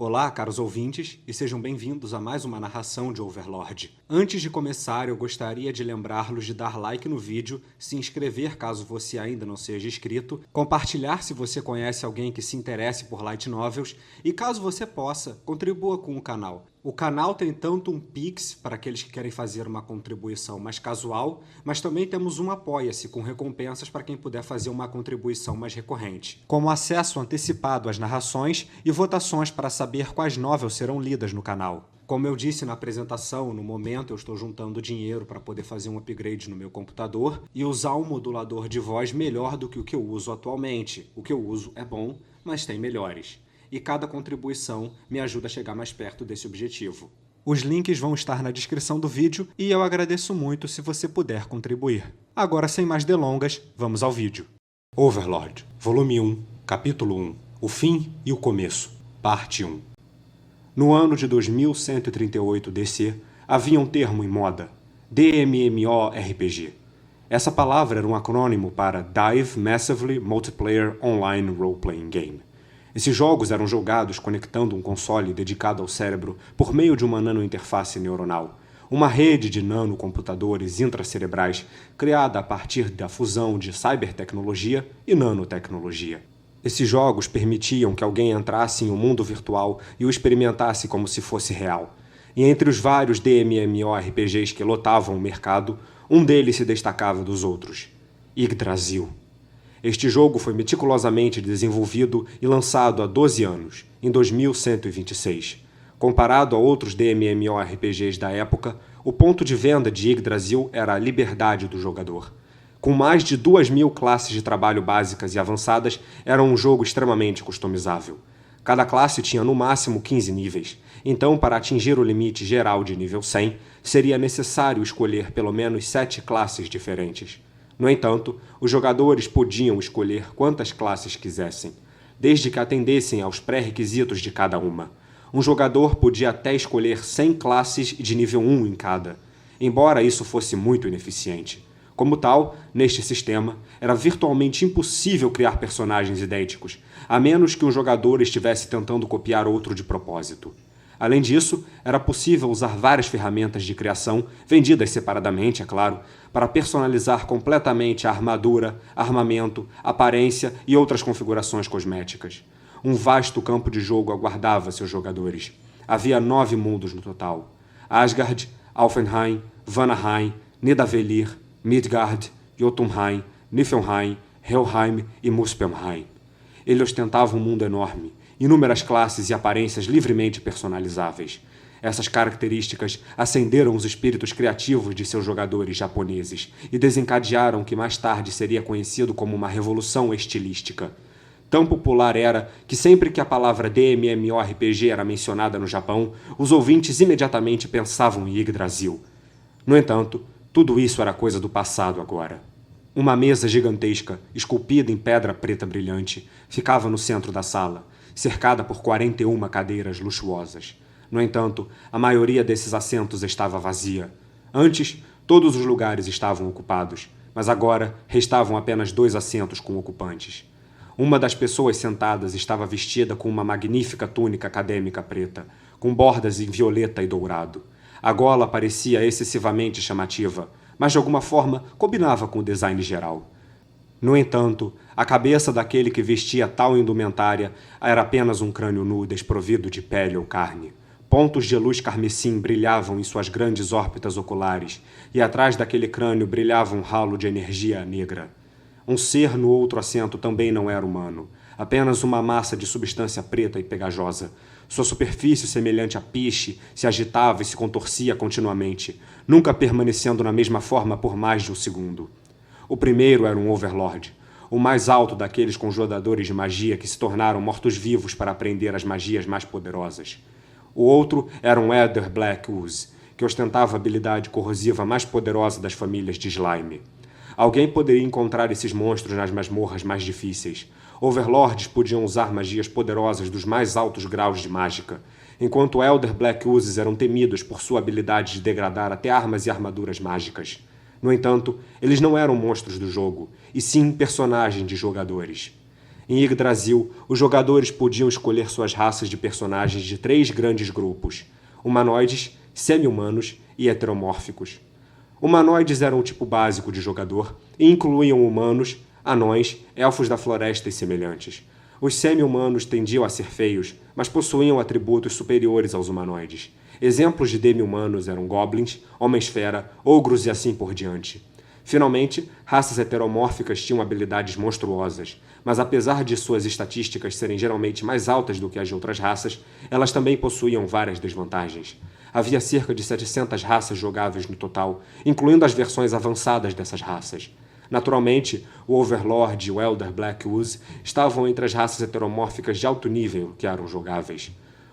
Olá, caros ouvintes, e sejam bem-vindos a mais uma narração de Overlord. Antes de começar, eu gostaria de lembrá-los de dar like no vídeo, se inscrever caso você ainda não seja inscrito, compartilhar se você conhece alguém que se interesse por light novels e, caso você possa, contribua com o canal. O canal tem tanto um Pix para aqueles que querem fazer uma contribuição mais casual, mas também temos um Apoia-se com recompensas para quem puder fazer uma contribuição mais recorrente, como acesso antecipado às narrações e votações para saber quais novels serão lidas no canal. Como eu disse na apresentação, no momento eu estou juntando dinheiro para poder fazer um upgrade no meu computador e usar um modulador de voz melhor do que o que eu uso atualmente. O que eu uso é bom, mas tem melhores. E cada contribuição me ajuda a chegar mais perto desse objetivo. Os links vão estar na descrição do vídeo e eu agradeço muito se você puder contribuir. Agora, sem mais delongas, vamos ao vídeo. Overlord, Volume 1, Capítulo 1, O Fim e o Começo, Parte 1. No ano de 2138 DC, havia um termo em moda, DMMORPG. Essa palavra era um acrônimo para Dive Massively Multiplayer Online Role-Playing Game. Esses jogos eram jogados conectando um console dedicado ao cérebro por meio de uma nanointerface neuronal, uma rede de nanocomputadores intracerebrais criada a partir da fusão de cybertecnologia e nanotecnologia. Esses jogos permitiam que alguém entrasse em um mundo virtual e o experimentasse como se fosse real. E entre os vários DMMORPGs que lotavam o mercado, um deles se destacava dos outros: Yggdrasil. Este jogo foi meticulosamente desenvolvido e lançado há 12 anos, em 2126. Comparado a outros DMMORPGs da época, o ponto de venda de Yggdrasil era a liberdade do jogador. Com mais de 2.000 classes de trabalho básicas e avançadas, era um jogo extremamente customizável. Cada classe tinha no máximo 15 níveis, então para atingir o limite geral de nível 100, seria necessário escolher pelo menos 7 classes diferentes. No entanto, os jogadores podiam escolher quantas classes quisessem, desde que atendessem aos pré-requisitos de cada uma. Um jogador podia até escolher 100 classes de nível 1 em cada, embora isso fosse muito ineficiente. Como tal, neste sistema, era virtualmente impossível criar personagens idênticos, a menos que um jogador estivesse tentando copiar outro de propósito. Além disso, era possível usar várias ferramentas de criação, vendidas separadamente, é claro, para personalizar completamente a armadura, armamento, aparência e outras configurações cosméticas. Um vasto campo de jogo aguardava seus jogadores. Havia 9 mundos no total: Asgard, Alfenheim, Vanaheim, Nidavellir, Midgard, Jotunheim, Niflheim, Helheim e Muspelheim. Ele ostentava um mundo enorme, inúmeras classes e aparências livremente personalizáveis. Essas características acenderam os espíritos criativos de seus jogadores japoneses e desencadearam o que mais tarde seria conhecido como uma revolução estilística. Tão popular era que sempre que a palavra DMMORPG era mencionada no Japão, os ouvintes imediatamente pensavam em Yggdrasil. No entanto, tudo isso era coisa do passado agora. Uma mesa gigantesca, esculpida em pedra preta brilhante, ficava no centro da sala, cercada por 41 cadeiras luxuosas. No entanto, a maioria desses assentos estava vazia. Antes, todos os lugares estavam ocupados, mas agora restavam apenas 2 assentos com ocupantes. Uma das pessoas sentadas estava vestida com uma magnífica túnica acadêmica preta, com bordas em violeta e dourado. A gola parecia excessivamente chamativa, mas de alguma forma combinava com o design geral. No entanto, a cabeça daquele que vestia tal indumentária era apenas um crânio nu desprovido de pele ou carne. Pontos de luz carmesim brilhavam em suas grandes órbitas oculares, e atrás daquele crânio brilhava um halo de energia negra. Um ser no outro assento também não era humano, apenas uma massa de substância preta e pegajosa. Sua superfície, semelhante a piche, se agitava e se contorcia continuamente, nunca permanecendo na mesma forma por mais de um segundo. O primeiro era um Overlord, o mais alto daqueles conjuradores de magia que se tornaram mortos-vivos para aprender as magias mais poderosas. O outro era um Elder Black Ooze, que ostentava a habilidade corrosiva mais poderosa das famílias de Slime. Alguém poderia encontrar esses monstros nas masmorras mais difíceis. Overlords podiam usar magias poderosas dos mais altos graus de mágica, enquanto Elder Black Oozes eram temidos por sua habilidade de degradar até armas e armaduras mágicas. No entanto, eles não eram monstros do jogo, e sim personagens de jogadores. Em Yggdrasil, os jogadores podiam escolher suas raças de personagens de 3 grandes grupos: humanoides, semi-humanos e heteromórficos. Humanoides eram o tipo básico de jogador e incluíam humanos, anões, elfos da floresta e semelhantes. Os semi-humanos tendiam a ser feios, mas possuíam atributos superiores aos humanoides. Exemplos de demi-humanos eram goblins, homens-fera, ogros e assim por diante. Finalmente, raças heteromórficas tinham habilidades monstruosas, mas apesar de suas estatísticas serem geralmente mais altas do que as de outras raças, elas também possuíam várias desvantagens. Havia cerca de 700 raças jogáveis no total, incluindo as versões avançadas dessas raças. Naturalmente, o Overlord e o Elder Black Ooze estavam entre as raças heteromórficas de alto nível que eram jogáveis.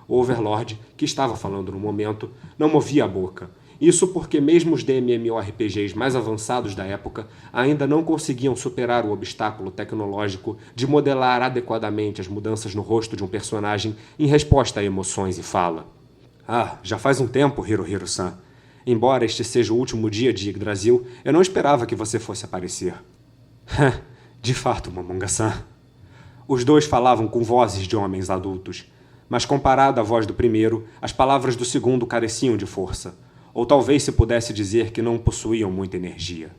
O Overlord, que estava falando no momento, não movia a boca. Isso porque mesmo os MMORPGs mais avançados da época ainda não conseguiam superar o obstáculo tecnológico de modelar adequadamente as mudanças no rosto de um personagem em resposta a emoções e fala. Ah, já faz um tempo, Hirohiro-san. Embora este seja o último dia de Yggdrasil, eu não esperava que você fosse aparecer. De fato, Momonga-san. Os dois falavam com vozes de homens adultos, mas comparado à voz do primeiro, as palavras do segundo careciam de força, ou talvez se pudesse dizer que não possuíam muita energia.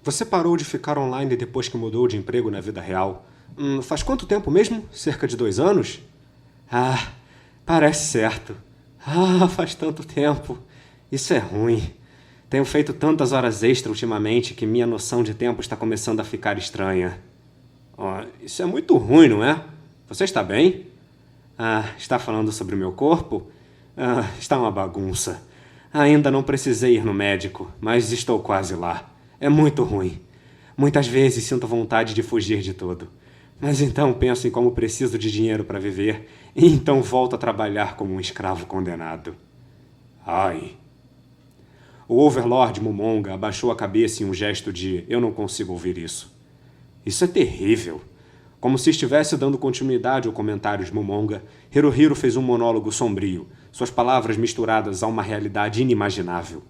Você parou de ficar online depois que mudou de emprego na vida real? Faz quanto tempo mesmo? Cerca de 2 anos? Ah, parece certo. Ah, faz tanto tempo. Isso é ruim. Tenho feito tantas horas extras ultimamente que minha noção de tempo está começando a ficar estranha. Isso é muito ruim, não é? Você está bem? Está falando sobre o meu corpo? Está uma bagunça. Ainda não precisei ir no médico, mas estou quase lá. É muito ruim. Muitas vezes sinto vontade de fugir de tudo. Mas então penso em como preciso de dinheiro para viver e então volto a trabalhar como um escravo condenado. Ai. O Overlord Momonga abaixou a cabeça em um gesto de eu não consigo ouvir isso. Isso é terrível. Como se estivesse dando continuidade ao comentário de Momonga, Hirohiro fez um monólogo sombrio, suas palavras misturadas a uma realidade inimaginável.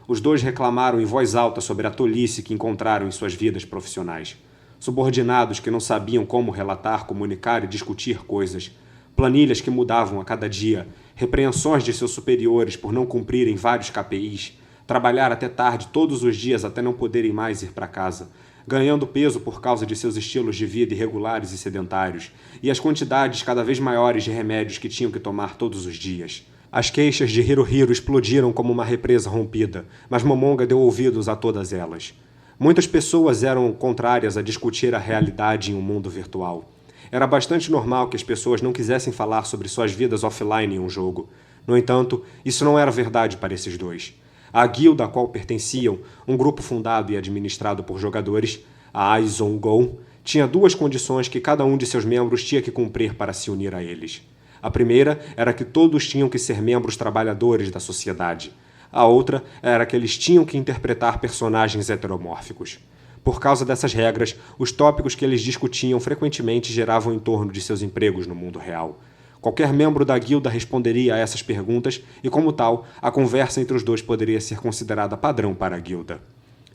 Os dois reclamaram em voz alta sobre a tolice que encontraram em suas vidas profissionais. Subordinados que não sabiam como relatar, comunicar e discutir coisas. Planilhas que mudavam a cada dia. Repreensões de seus superiores por não cumprirem vários KPIs. Trabalhar até tarde todos os dias até não poderem mais ir para casa. Ganhando peso por causa de seus estilos de vida irregulares e sedentários. E as quantidades cada vez maiores de remédios que tinham que tomar todos os dias. As queixas de Hirohiro explodiram como uma represa rompida, mas Momonga deu ouvidos a todas elas. Muitas pessoas eram contrárias a discutir a realidade em um mundo virtual. Era bastante normal que as pessoas não quisessem falar sobre suas vidas offline em um jogo. No entanto, isso não era verdade para esses dois. A guilda a qual pertenciam, um grupo fundado e administrado por jogadores, a Aizon-Gon, tinha 2 condições que cada um de seus membros tinha que cumprir para se unir a eles. A primeira era que todos tinham que ser membros trabalhadores da sociedade. A outra era que eles tinham que interpretar personagens heteromórficos. Por causa dessas regras, os tópicos que eles discutiam frequentemente giravam em torno de seus empregos no mundo real. Qualquer membro da guilda responderia a essas perguntas e, como tal, a conversa entre os dois poderia ser considerada padrão para a guilda.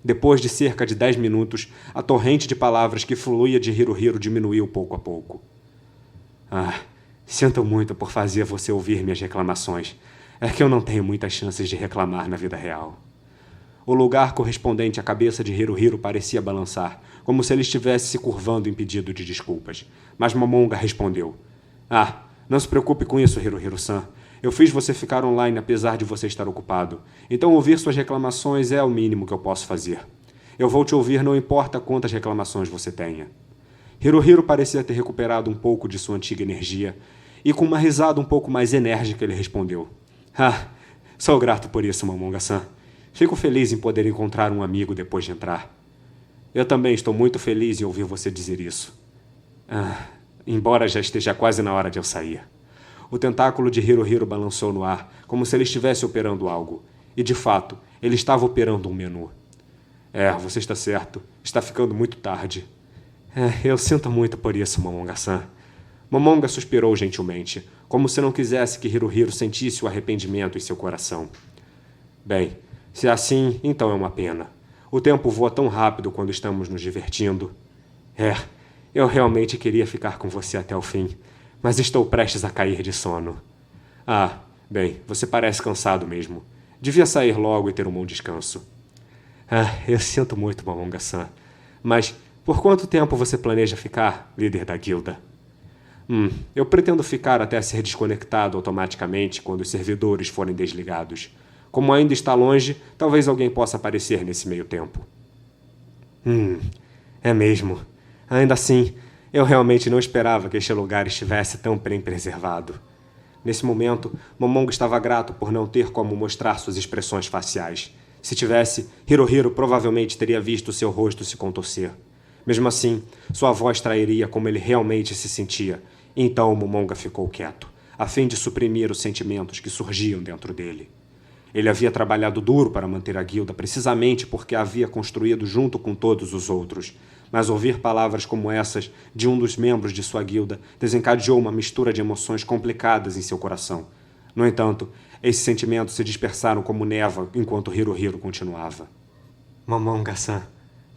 Depois de cerca de 10 minutos, a torrente de palavras que fluía de Hirohiro diminuiu pouco a pouco. Sinto muito por fazer você ouvir minhas reclamações. É que eu não tenho muitas chances de reclamar na vida real. O lugar correspondente à cabeça de Hirohiro parecia balançar, como se ele estivesse se curvando em pedido de desculpas. Mas Momonga respondeu. Não se preocupe com isso, Hirohiro-san. Eu fiz você ficar online apesar de você estar ocupado. Então ouvir suas reclamações é o mínimo que eu posso fazer. Eu vou te ouvir não importa quantas reclamações você tenha. Hirohiro parecia ter recuperado um pouco de sua antiga energia, e com uma risada um pouco mais enérgica ele respondeu. Sou grato por isso, Momonga-san. Fico feliz em poder encontrar um amigo depois de entrar. Eu também estou muito feliz em ouvir você dizer isso. Embora já esteja quase na hora de eu sair. O tentáculo de Hirohiro balançou no ar, como se ele estivesse operando algo. E, de fato, ele estava operando um menu. Você está certo. Está ficando muito tarde. Eu sinto muito por isso, Momonga-san. Momonga suspirou gentilmente, como se não quisesse que Hirohiro sentisse o arrependimento em seu coração. Bem, se é assim, então é uma pena. O tempo voa tão rápido quando estamos nos divertindo. Eu realmente queria ficar com você até o fim, mas estou prestes a cair de sono. Ah, bem, você parece cansado mesmo. Devia sair logo e ter um bom descanso. Ah, eu sinto muito, Momonga-san. Mas por quanto tempo você planeja ficar, líder da guilda? Eu pretendo ficar até ser desconectado automaticamente quando os servidores forem desligados. Como ainda está longe, talvez alguém possa aparecer nesse meio tempo. É mesmo. Ainda assim, eu realmente não esperava que este lugar estivesse tão bem preservado. Nesse momento, Momonga estava grato por não ter como mostrar suas expressões faciais. Se tivesse, Hirohiro provavelmente teria visto seu rosto se contorcer. Mesmo assim, sua voz trairia como ele realmente se sentia. Então Momonga ficou quieto, a fim de suprimir os sentimentos que surgiam dentro dele. Ele havia trabalhado duro para manter a guilda precisamente porque a havia construído junto com todos os outros. Mas ouvir palavras como essas de um dos membros de sua guilda desencadeou uma mistura de emoções complicadas em seu coração. No entanto, esses sentimentos se dispersaram como névoa enquanto Hirohiro continuava. Momonga-san,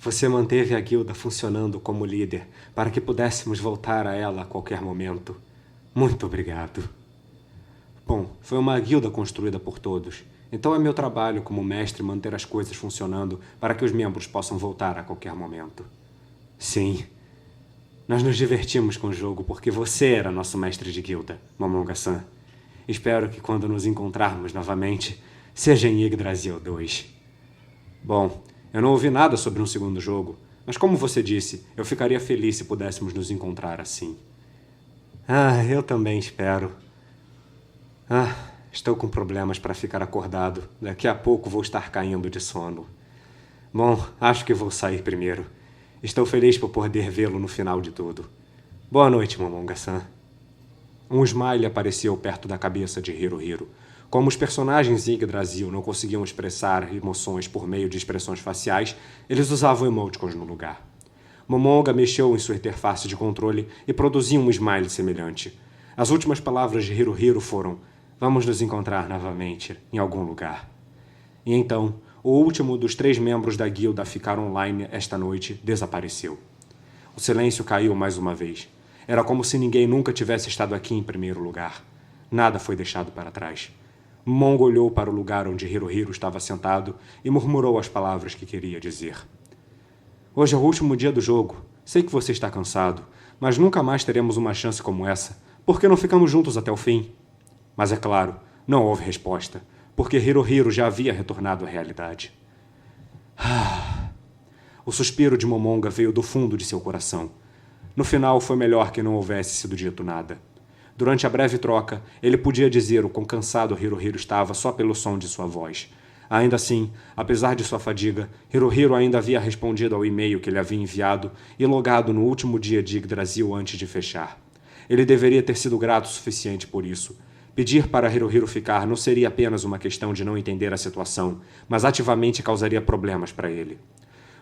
você manteve a guilda funcionando como líder para que pudéssemos voltar a ela a qualquer momento. Muito obrigado. Bom, foi uma guilda construída por todos. Então é meu trabalho como mestre manter as coisas funcionando para que os membros possam voltar a qualquer momento. Sim. Nós nos divertimos com o jogo porque você era nosso mestre de guilda, Momonga-san. Espero que quando nos encontrarmos novamente, seja em Yggdrasil 2. Bom, eu não ouvi nada sobre um segundo jogo, mas como você disse, eu ficaria feliz se pudéssemos nos encontrar assim. Ah, eu também espero. Estou com problemas para ficar acordado. Daqui a pouco vou estar caindo de sono. Bom, acho que vou sair primeiro. Estou feliz por poder vê-lo no final de tudo. Boa noite, Momonga-san. Um smile apareceu perto da cabeça de Hirohiro. Como os personagens em Yggdrasil não conseguiam expressar emoções por meio de expressões faciais, eles usavam emoticons no lugar. Momonga mexeu em sua interface de controle e produziu um smile semelhante. As últimas palavras de Hirohiro foram: "Vamos nos encontrar novamente, em algum lugar." E então, o último dos 3 membros da guilda a ficar online esta noite desapareceu. O silêncio caiu mais uma vez. Era como se ninguém nunca tivesse estado aqui em primeiro lugar. Nada foi deixado para trás. Momonga olhou para o lugar onde Hirohiro estava sentado e murmurou as palavras que queria dizer. Hoje é o último dia do jogo. Sei que você está cansado, mas nunca mais teremos uma chance como essa. Por que não ficamos juntos até o fim? Mas é claro, não houve resposta, porque Hirohiro já havia retornado à realidade. O suspiro de Momonga veio do fundo de seu coração. No final, foi melhor que não houvesse sido dito nada. Durante a breve troca, ele podia dizer o quão cansado Hirohiro estava só pelo som de sua voz. Ainda assim, apesar de sua fadiga, Hirohiro ainda havia respondido ao e-mail que ele havia enviado e logado no último dia de Yggdrasil antes de fechar. Ele deveria ter sido grato o suficiente por isso. Pedir para Hirohiro ficar não seria apenas uma questão de não entender a situação, mas ativamente causaria problemas para ele.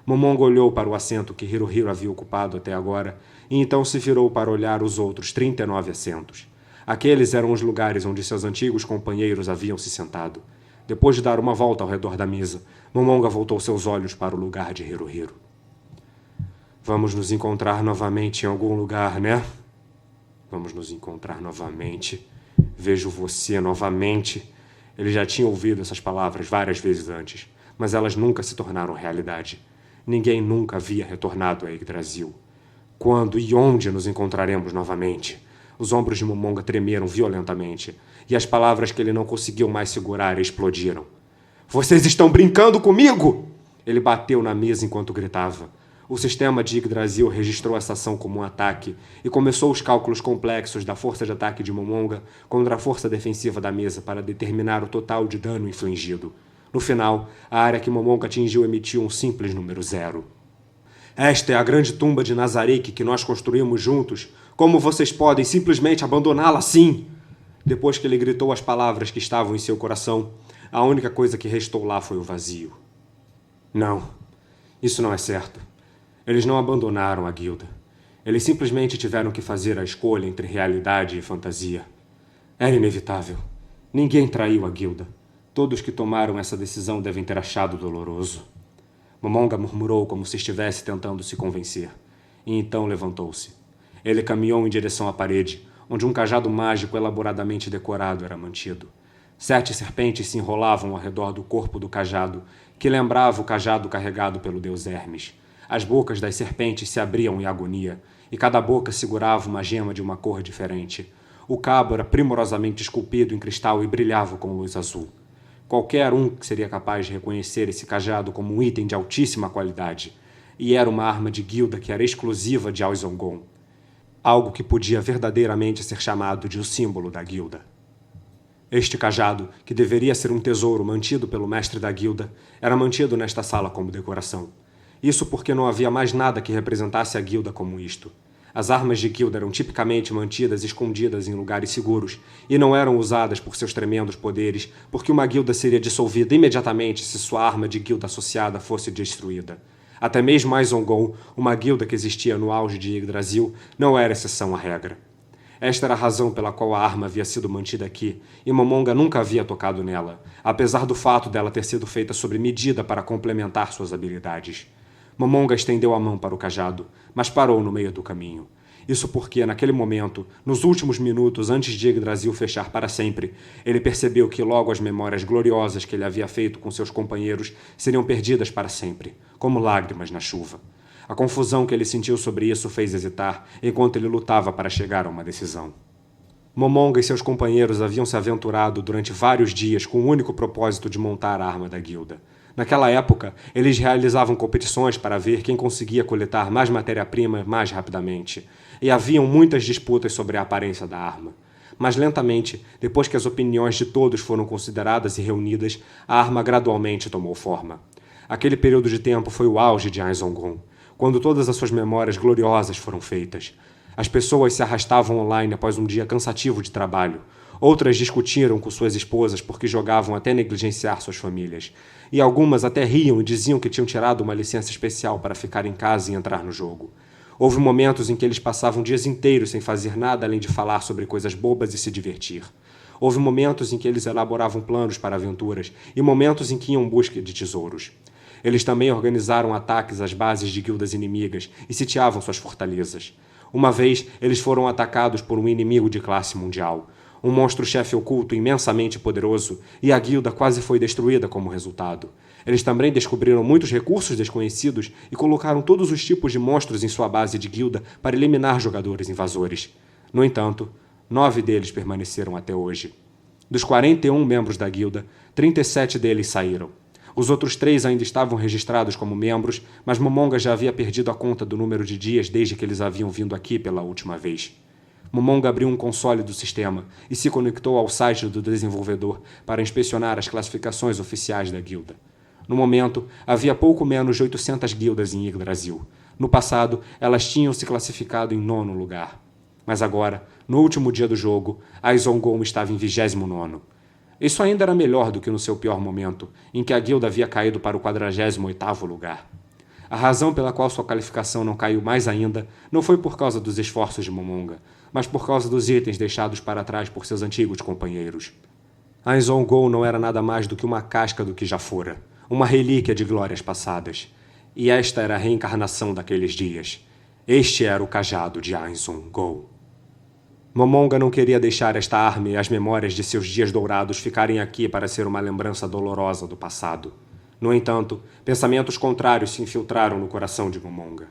Momonga olhou para o assento que Hirohiro havia ocupado até agora e então se virou para olhar os outros 39 assentos. Aqueles eram os lugares onde seus antigos companheiros haviam se sentado. Depois de dar uma volta ao redor da mesa, Momonga voltou seus olhos para o lugar de Hirohiro. Vamos nos encontrar novamente em algum lugar, né? Vamos nos encontrar novamente. Vejo você novamente. Ele já tinha ouvido essas palavras várias vezes antes, mas elas nunca se tornaram realidade. Ninguém nunca havia retornado a Yggdrasil. Quando e onde nos encontraremos novamente? Os ombros de Momonga tremeram violentamente, e as palavras que ele não conseguiu mais segurar explodiram. Vocês estão brincando comigo? Ele bateu na mesa enquanto gritava. O sistema de Yggdrasil registrou essa ação como um ataque e começou os cálculos complexos da força de ataque de Momonga contra a força defensiva da mesa para determinar o total de dano infligido. No final, a área que Momonga atingiu emitiu um simples número 0. Esta é a grande tumba de Nazarick que nós construímos juntos. Como vocês podem simplesmente abandoná-la assim? Depois que ele gritou as palavras que estavam em seu coração, a única coisa que restou lá foi o vazio. Não, isso não é certo. Eles não abandonaram a guilda. Eles simplesmente tiveram que fazer a escolha entre realidade e fantasia. Era inevitável. Ninguém traiu a guilda. Todos que tomaram essa decisão devem ter achado doloroso. Momonga murmurou como se estivesse tentando se convencer. E então levantou-se. Ele caminhou em direção à parede, onde um cajado mágico elaboradamente decorado era mantido. 7 serpentes se enrolavam ao redor do corpo do cajado, que lembrava o cajado carregado pelo deus Hermes. As bocas das serpentes se abriam em agonia, e cada boca segurava uma gema de uma cor diferente. O cabo era primorosamente esculpido em cristal e brilhava com luz azul. Qualquer um seria capaz de reconhecer esse cajado como um item de altíssima qualidade. E era uma arma de guilda que era exclusiva de Aizongon. Algo que podia verdadeiramente ser chamado de o símbolo da guilda. Este cajado, que deveria ser um tesouro mantido pelo mestre da guilda, era mantido nesta sala como decoração. Isso porque não havia mais nada que representasse a guilda como isto. As armas de guilda eram tipicamente mantidas escondidas em lugares seguros e não eram usadas por seus tremendos poderes, porque uma guilda seria dissolvida imediatamente se sua arma de guilda associada fosse destruída. Até mesmo Aizongon, uma guilda que existia no auge de Yggdrasil, não era exceção à regra. Esta era a razão pela qual a arma havia sido mantida aqui, e Momonga nunca havia tocado nela, apesar do fato dela ter sido feita sob medida para complementar suas habilidades. Momonga estendeu a mão para o cajado, mas parou no meio do caminho. Isso porque, naquele momento, nos últimos minutos antes de Yggdrasil fechar para sempre, ele percebeu que logo as memórias gloriosas que ele havia feito com seus companheiros seriam perdidas para sempre, como lágrimas na chuva. A confusão que ele sentiu sobre isso fez hesitar, enquanto ele lutava para chegar a uma decisão. Momonga e seus companheiros haviam se aventurado durante vários dias com o único propósito de montar a arma da guilda. Naquela época, eles realizavam competições para ver quem conseguia coletar mais matéria-prima mais rapidamente, e haviam muitas disputas sobre a aparência da arma. Mas lentamente, depois que as opiniões de todos foram consideradas e reunidas, a arma gradualmente tomou forma. Aquele período de tempo foi o auge de Aizongon, quando todas as suas memórias gloriosas foram feitas. As pessoas se arrastavam online após um dia cansativo de trabalho. Outras discutiram com suas esposas porque jogavam até negligenciar suas famílias. E algumas até riam e diziam que tinham tirado uma licença especial para ficar em casa e entrar no jogo. Houve momentos em que eles passavam dias inteiros sem fazer nada além de falar sobre coisas bobas e se divertir. Houve momentos em que eles elaboravam planos para aventuras e momentos em que iam em busca de tesouros. Eles também organizaram ataques às bases de guildas inimigas e sitiavam suas fortalezas. Uma vez, eles foram atacados por um inimigo de classe mundial, um monstro-chefe oculto imensamente poderoso, e a guilda quase foi destruída como resultado. Eles também descobriram muitos recursos desconhecidos e colocaram todos os tipos de monstros em sua base de guilda para eliminar jogadores invasores. No entanto, 9 deles permaneceram até hoje. Dos 41 membros da guilda, 37 deles saíram. Os outros 3 ainda estavam registrados como membros, mas Momonga já havia perdido a conta do número de dias desde que eles haviam vindo aqui pela última vez. Momonga abriu um console do sistema e se conectou ao site do desenvolvedor para inspecionar as classificações oficiais da guilda. No momento, havia pouco menos de 800 guildas em Yggdrasil. No passado, elas tinham se classificado em 9º lugar. Mas agora, no último dia do jogo, Aizongon estava em 29º. Isso ainda era melhor do que no seu pior momento, em que a guilda havia caído para o 48º lugar. A razão pela qual sua qualificação não caiu mais ainda não foi por causa dos esforços de Momonga, mas por causa dos itens deixados para trás por seus antigos companheiros. Aizongon não era nada mais do que uma casca do que já fora, uma relíquia de glórias passadas. E esta era a reencarnação daqueles dias. Este era o cajado de Aizongon. Momonga não queria deixar esta arma e as memórias de seus dias dourados ficarem aqui para ser uma lembrança dolorosa do passado. No entanto, pensamentos contrários se infiltraram no coração de Momonga.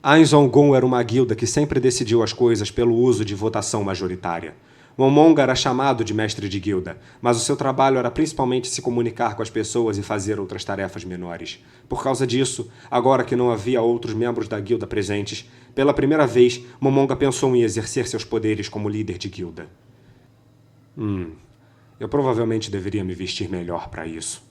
Aizongon era uma guilda que sempre decidiu as coisas pelo uso de votação majoritária. Momonga era chamado de mestre de guilda, mas o seu trabalho era principalmente se comunicar com as pessoas e fazer outras tarefas menores. Por causa disso, agora que não havia outros membros da guilda presentes, pela primeira vez, Momonga pensou em exercer seus poderes como líder de guilda. Eu provavelmente deveria me vestir melhor para isso.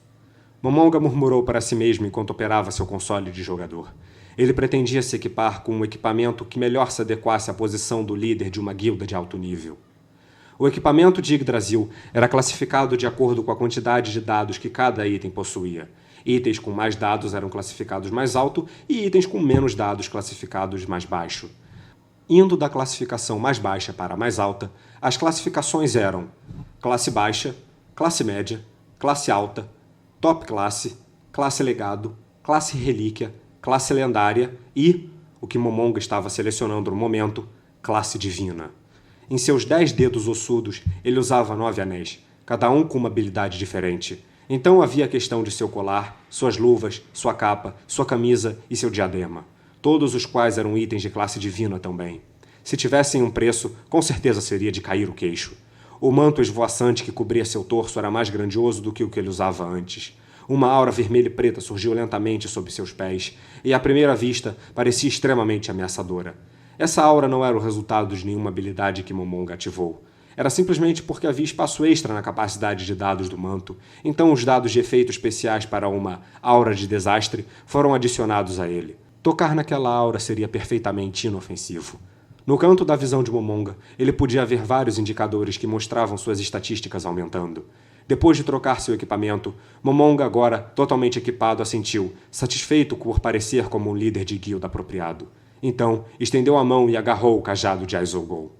Momonga murmurou para si mesmo enquanto operava seu console de jogador. Ele pretendia se equipar com um equipamento que melhor se adequasse à posição do líder de uma guilda de alto nível. O equipamento de Yggdrasil era classificado de acordo com a quantidade de dados que cada item possuía. Itens com mais dados eram classificados mais alto e itens com menos dados classificados mais baixo. Indo da classificação mais baixa para a mais alta, as classificações eram classe baixa, classe média, classe alta, top classe, classe legado, classe relíquia, classe lendária e o que Momonga estava selecionando no momento, classe divina. Em seus 10 dedos ossudos, ele usava 9 anéis, cada um com uma habilidade diferente. Então havia a questão de seu colar, suas luvas, sua capa, sua camisa e seu diadema, todos os quais eram itens de classe divina também. Se tivessem um preço, com certeza seria de cair o queixo. O manto esvoaçante que cobria seu torso era mais grandioso do que o que ele usava antes. Uma aura vermelha e preta surgiu lentamente sob seus pés, e à primeira vista parecia extremamente ameaçadora. Essa aura não era o resultado de nenhuma habilidade que Momonga ativou. Era simplesmente porque havia espaço extra na capacidade de dados do manto, então os dados de efeito especiais para uma aura de desastre foram adicionados a ele. Tocar naquela aura seria perfeitamente inofensivo. No canto da visão de Momonga, ele podia ver vários indicadores que mostravam suas estatísticas aumentando. Depois de trocar seu equipamento, Momonga, agora totalmente equipado, assentiu, satisfeito por parecer como um líder de guilda apropriado. Então, estendeu a mão e agarrou o cajado de Aizogol.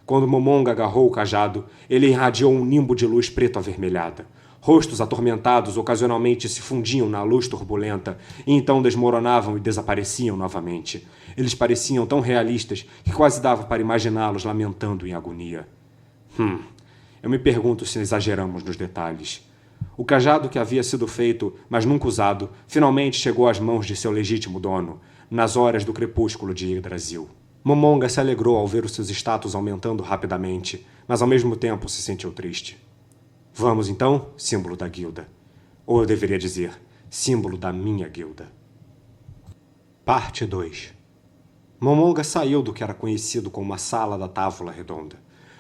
Quando Momonga agarrou o cajado, ele irradiou um nimbo de luz preto-avermelhada. Rostos atormentados ocasionalmente se fundiam na luz turbulenta e então desmoronavam e desapareciam novamente. Eles pareciam tão realistas que quase dava para imaginá-los lamentando em agonia. Eu me pergunto se exageramos nos detalhes. O cajado que havia sido feito, mas nunca usado, finalmente chegou às mãos de seu legítimo dono, nas horas do crepúsculo de Yggdrasil. Momonga se alegrou ao ver os seus status aumentando rapidamente, mas ao mesmo tempo se sentiu triste. Vamos então, símbolo da guilda. Ou eu deveria dizer, símbolo da minha guilda. Parte 2. Momonga saiu do que era conhecido como a Sala da Távola Redonda.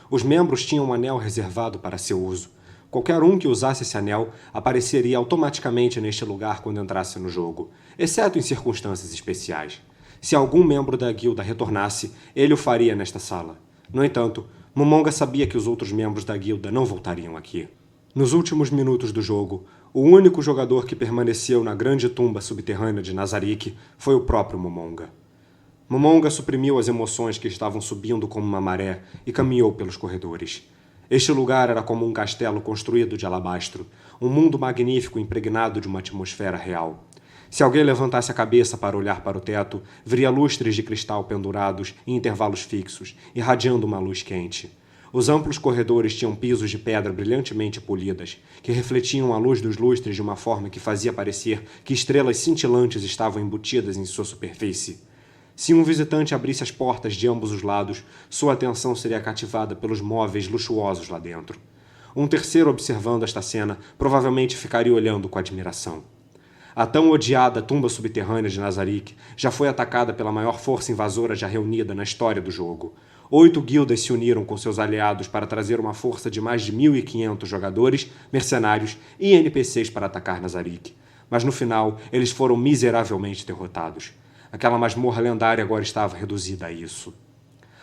Os membros tinham um anel reservado para seu uso. Qualquer um que usasse esse anel apareceria automaticamente neste lugar quando entrasse no jogo, exceto em circunstâncias especiais. Se algum membro da guilda retornasse, ele o faria nesta sala. No entanto, Momonga sabia que os outros membros da guilda não voltariam aqui. Nos últimos minutos do jogo, o único jogador que permaneceu na grande tumba subterrânea de Nazarick foi o próprio Momonga. Momonga suprimiu as emoções que estavam subindo como uma maré e caminhou pelos corredores. Este lugar era como um castelo construído de alabastro, um mundo magnífico impregnado de uma atmosfera real. Se alguém levantasse a cabeça para olhar para o teto, veria lustres de cristal pendurados em intervalos fixos, irradiando uma luz quente. Os amplos corredores tinham pisos de pedra brilhantemente polidas, que refletiam a luz dos lustres de uma forma que fazia parecer que estrelas cintilantes estavam embutidas em sua superfície. Se um visitante abrisse as portas de ambos os lados, sua atenção seria cativada pelos móveis luxuosos lá dentro. Um terceiro observando esta cena provavelmente ficaria olhando com admiração. A tão odiada tumba subterrânea de Nazarick já foi atacada pela maior força invasora já reunida na história do jogo. 8 guildas se uniram com seus aliados para trazer uma força de mais de 1.500 jogadores, mercenários e NPCs para atacar Nazarick. Mas no final, eles foram miseravelmente derrotados. Aquela masmorra lendária agora estava reduzida a isso.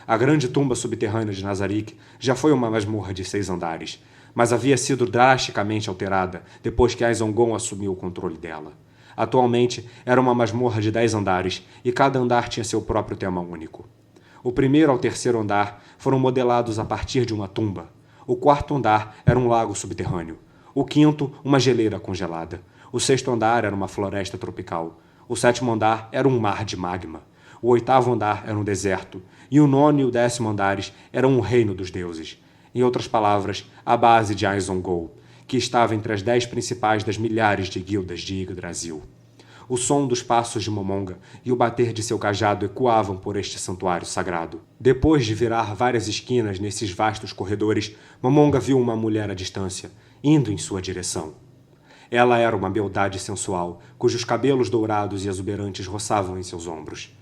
A grande tumba subterrânea de Nazarick já foi uma masmorra de 6 andares, mas havia sido drasticamente alterada depois que Aizongon assumiu o controle dela. Atualmente, era uma masmorra de 10 andares e cada andar tinha seu próprio tema único. O primeiro ao terceiro andar foram modelados a partir de uma tumba. O quarto andar era um lago subterrâneo. O quinto, uma geleira congelada. O sexto andar era uma floresta tropical. O sétimo andar era um mar de magma. O oitavo andar era um deserto. E o nono e o 10º andares eram um reino dos deuses. Em outras palavras, a base de Aizongol, que estava entre as 10 principais das milhares de guildas de Yggdrasil. O som dos passos de Momonga e o bater de seu cajado ecoavam por este santuário sagrado. Depois de virar várias esquinas nesses vastos corredores, Momonga viu uma mulher à distância, indo em sua direção. Ela era uma beldade sensual, cujos cabelos dourados e exuberantes roçavam em seus ombros.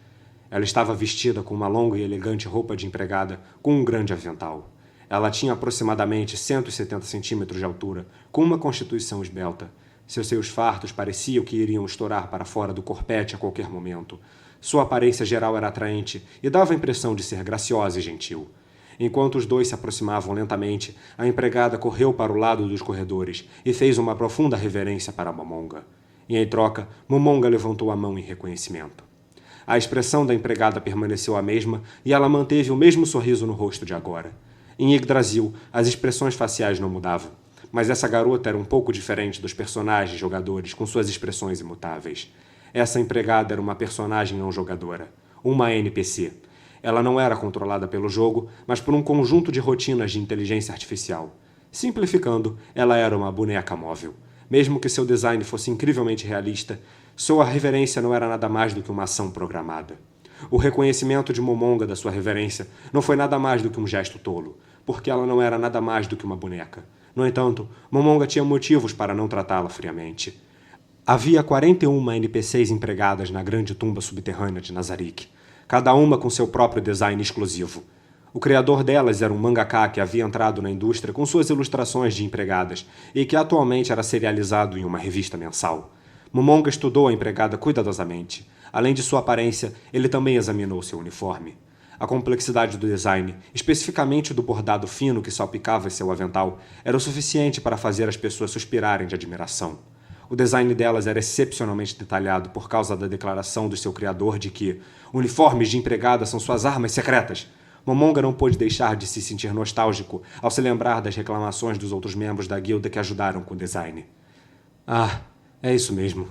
Ela estava vestida com uma longa e elegante roupa de empregada, com um grande avental. Ela tinha aproximadamente 170 centímetros de altura, com uma constituição esbelta. Seus seios fartos pareciam que iriam estourar para fora do corpete a qualquer momento. Sua aparência geral era atraente e dava a impressão de ser graciosa e gentil. Enquanto os dois se aproximavam lentamente, a empregada correu para o lado dos corredores e fez uma profunda reverência para Momonga. E em troca, Momonga levantou a mão em reconhecimento. A expressão da empregada permaneceu a mesma e ela manteve o mesmo sorriso no rosto de agora. Em Yggdrasil, as expressões faciais não mudavam, mas essa garota era um pouco diferente dos personagens jogadores com suas expressões imutáveis. Essa empregada era uma personagem não jogadora. uma NPC. Ela não era controlada pelo jogo, mas por um conjunto de rotinas de inteligência artificial. Simplificando, ela era uma boneca móvel. Mesmo que seu design fosse incrivelmente realista, sua reverência não era nada mais do que uma ação programada. O reconhecimento de Momonga da sua reverência não foi nada mais do que um gesto tolo, porque ela não era nada mais do que uma boneca. No entanto, Momonga tinha motivos para não tratá-la friamente. Havia 41 NPCs empregadas na grande tumba subterrânea de Nazarick, cada uma com seu próprio design exclusivo. O criador delas era um mangaka que havia entrado na indústria com suas ilustrações de empregadas e que atualmente era serializado em uma revista mensal. Momonga estudou a empregada cuidadosamente. Além de sua aparência, ele também examinou seu uniforme. A complexidade do design, especificamente do bordado fino que salpicava seu avental, era o suficiente para fazer as pessoas suspirarem de admiração. O design delas era excepcionalmente detalhado por causa da declaração do seu criador de que uniformes de empregada são suas armas secretas. Momonga não pôde deixar de se sentir nostálgico ao se lembrar das reclamações dos outros membros da guilda que ajudaram com o design. Ah, é isso mesmo.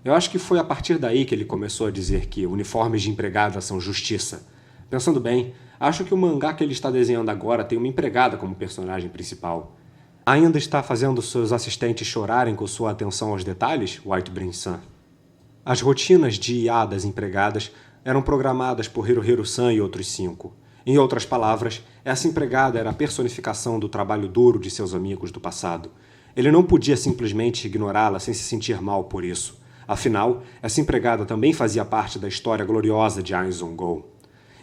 Eu acho que foi a partir daí que ele começou a dizer que uniformes de empregada são justiça. Pensando bem, acho que o mangá que ele está desenhando agora tem uma empregada como personagem principal. Ainda está fazendo seus assistentes chorarem com sua atenção aos detalhes, White Brin-san? As rotinas de IA das empregadas eram programadas por Hirohiro-san e outros 5. Em outras palavras, essa empregada era a personificação do trabalho duro de seus amigos do passado. Ele não podia simplesmente ignorá-la sem se sentir mal por isso. Afinal, essa empregada também fazia parte da história gloriosa de Ainzon-Go.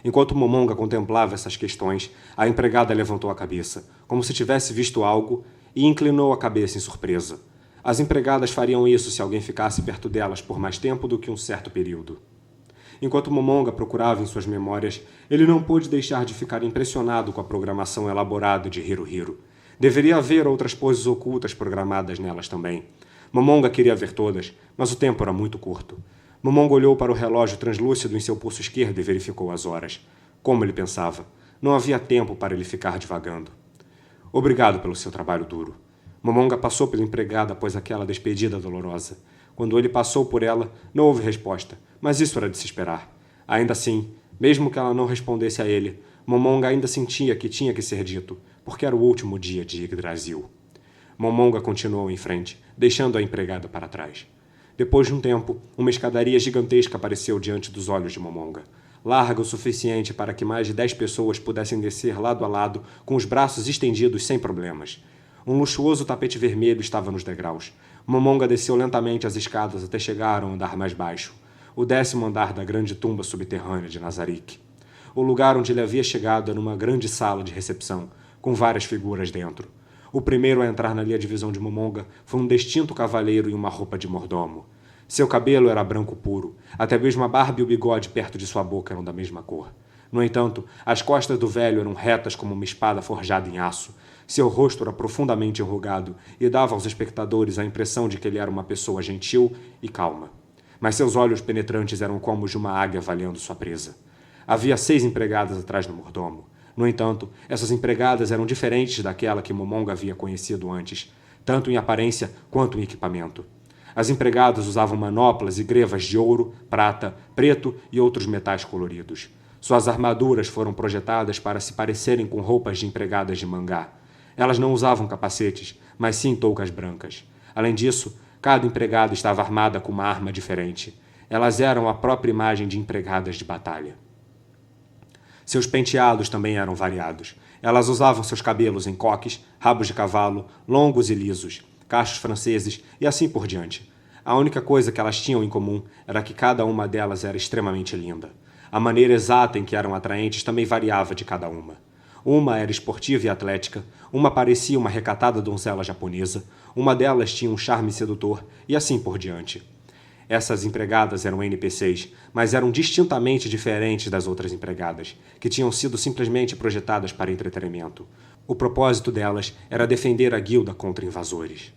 Enquanto Momonga contemplava essas questões, a empregada levantou a cabeça, como se tivesse visto algo, e inclinou a cabeça em surpresa. As empregadas fariam isso se alguém ficasse perto delas por mais tempo do que um certo período. Enquanto Momonga procurava em suas memórias, ele não pôde deixar de ficar impressionado com a programação elaborada de Hirohiro. Deveria haver outras poses ocultas programadas nelas também. Momonga queria ver todas, mas o tempo era muito curto. Momonga olhou para o relógio translúcido em seu pulso esquerdo e verificou as horas. Como ele pensava, não havia tempo para ele ficar divagando. Obrigado pelo seu trabalho duro. Momonga passou pela empregada após aquela despedida dolorosa. Quando ele passou por ela, não houve resposta, mas isso era de se esperar. Ainda assim, mesmo que ela não respondesse a ele, Momonga ainda sentia que tinha que ser dito, porque era o último dia de Yggdrasil. Momonga continuou em frente, deixando a empregada para trás. Depois de um tempo, uma escadaria gigantesca apareceu diante dos olhos de Momonga. Larga o suficiente para que mais de 10 pessoas pudessem descer lado a lado, com os braços estendidos sem problemas. Um luxuoso tapete vermelho estava nos degraus. Momonga desceu lentamente as escadas até chegar ao andar mais baixo, o 10º andar da grande tumba subterrânea de Nazarick. O lugar onde ele havia chegado era uma grande sala de recepção, com várias figuras dentro. O primeiro a entrar na linha de visão de Momonga foi um distinto cavaleiro em uma roupa de mordomo. Seu cabelo era branco puro, até mesmo a barba e o bigode perto de sua boca eram da mesma cor. No entanto, as costas do velho eram retas como uma espada forjada em aço. Seu rosto era profundamente enrugado e dava aos espectadores a impressão de que ele era uma pessoa gentil e calma. Mas seus olhos penetrantes eram como os de uma águia avaliando sua presa. Havia 6 empregadas atrás do mordomo. No entanto, essas empregadas eram diferentes daquela que Momonga havia conhecido antes, tanto em aparência quanto em equipamento. As empregadas usavam manoplas e grevas de ouro, prata, preto e outros metais coloridos. Suas armaduras foram projetadas para se parecerem com roupas de empregadas de mangá. Elas não usavam capacetes, mas sim toucas brancas. Além disso, cada empregada estava armada com uma arma diferente. Elas eram a própria imagem de empregadas de batalha. Seus penteados também eram variados. Elas usavam seus cabelos em coques, rabos de cavalo, longos e lisos, cachos franceses e assim por diante. A única coisa que elas tinham em comum era que cada uma delas era extremamente linda. A maneira exata em que eram atraentes também variava de cada uma. Uma era esportiva e atlética, uma parecia uma recatada donzela japonesa, uma delas tinha um charme sedutor e assim por diante. Essas empregadas eram NPCs, mas eram distintamente diferentes das outras empregadas, que tinham sido simplesmente projetadas para entretenimento. O propósito delas era defender a guilda contra invasores.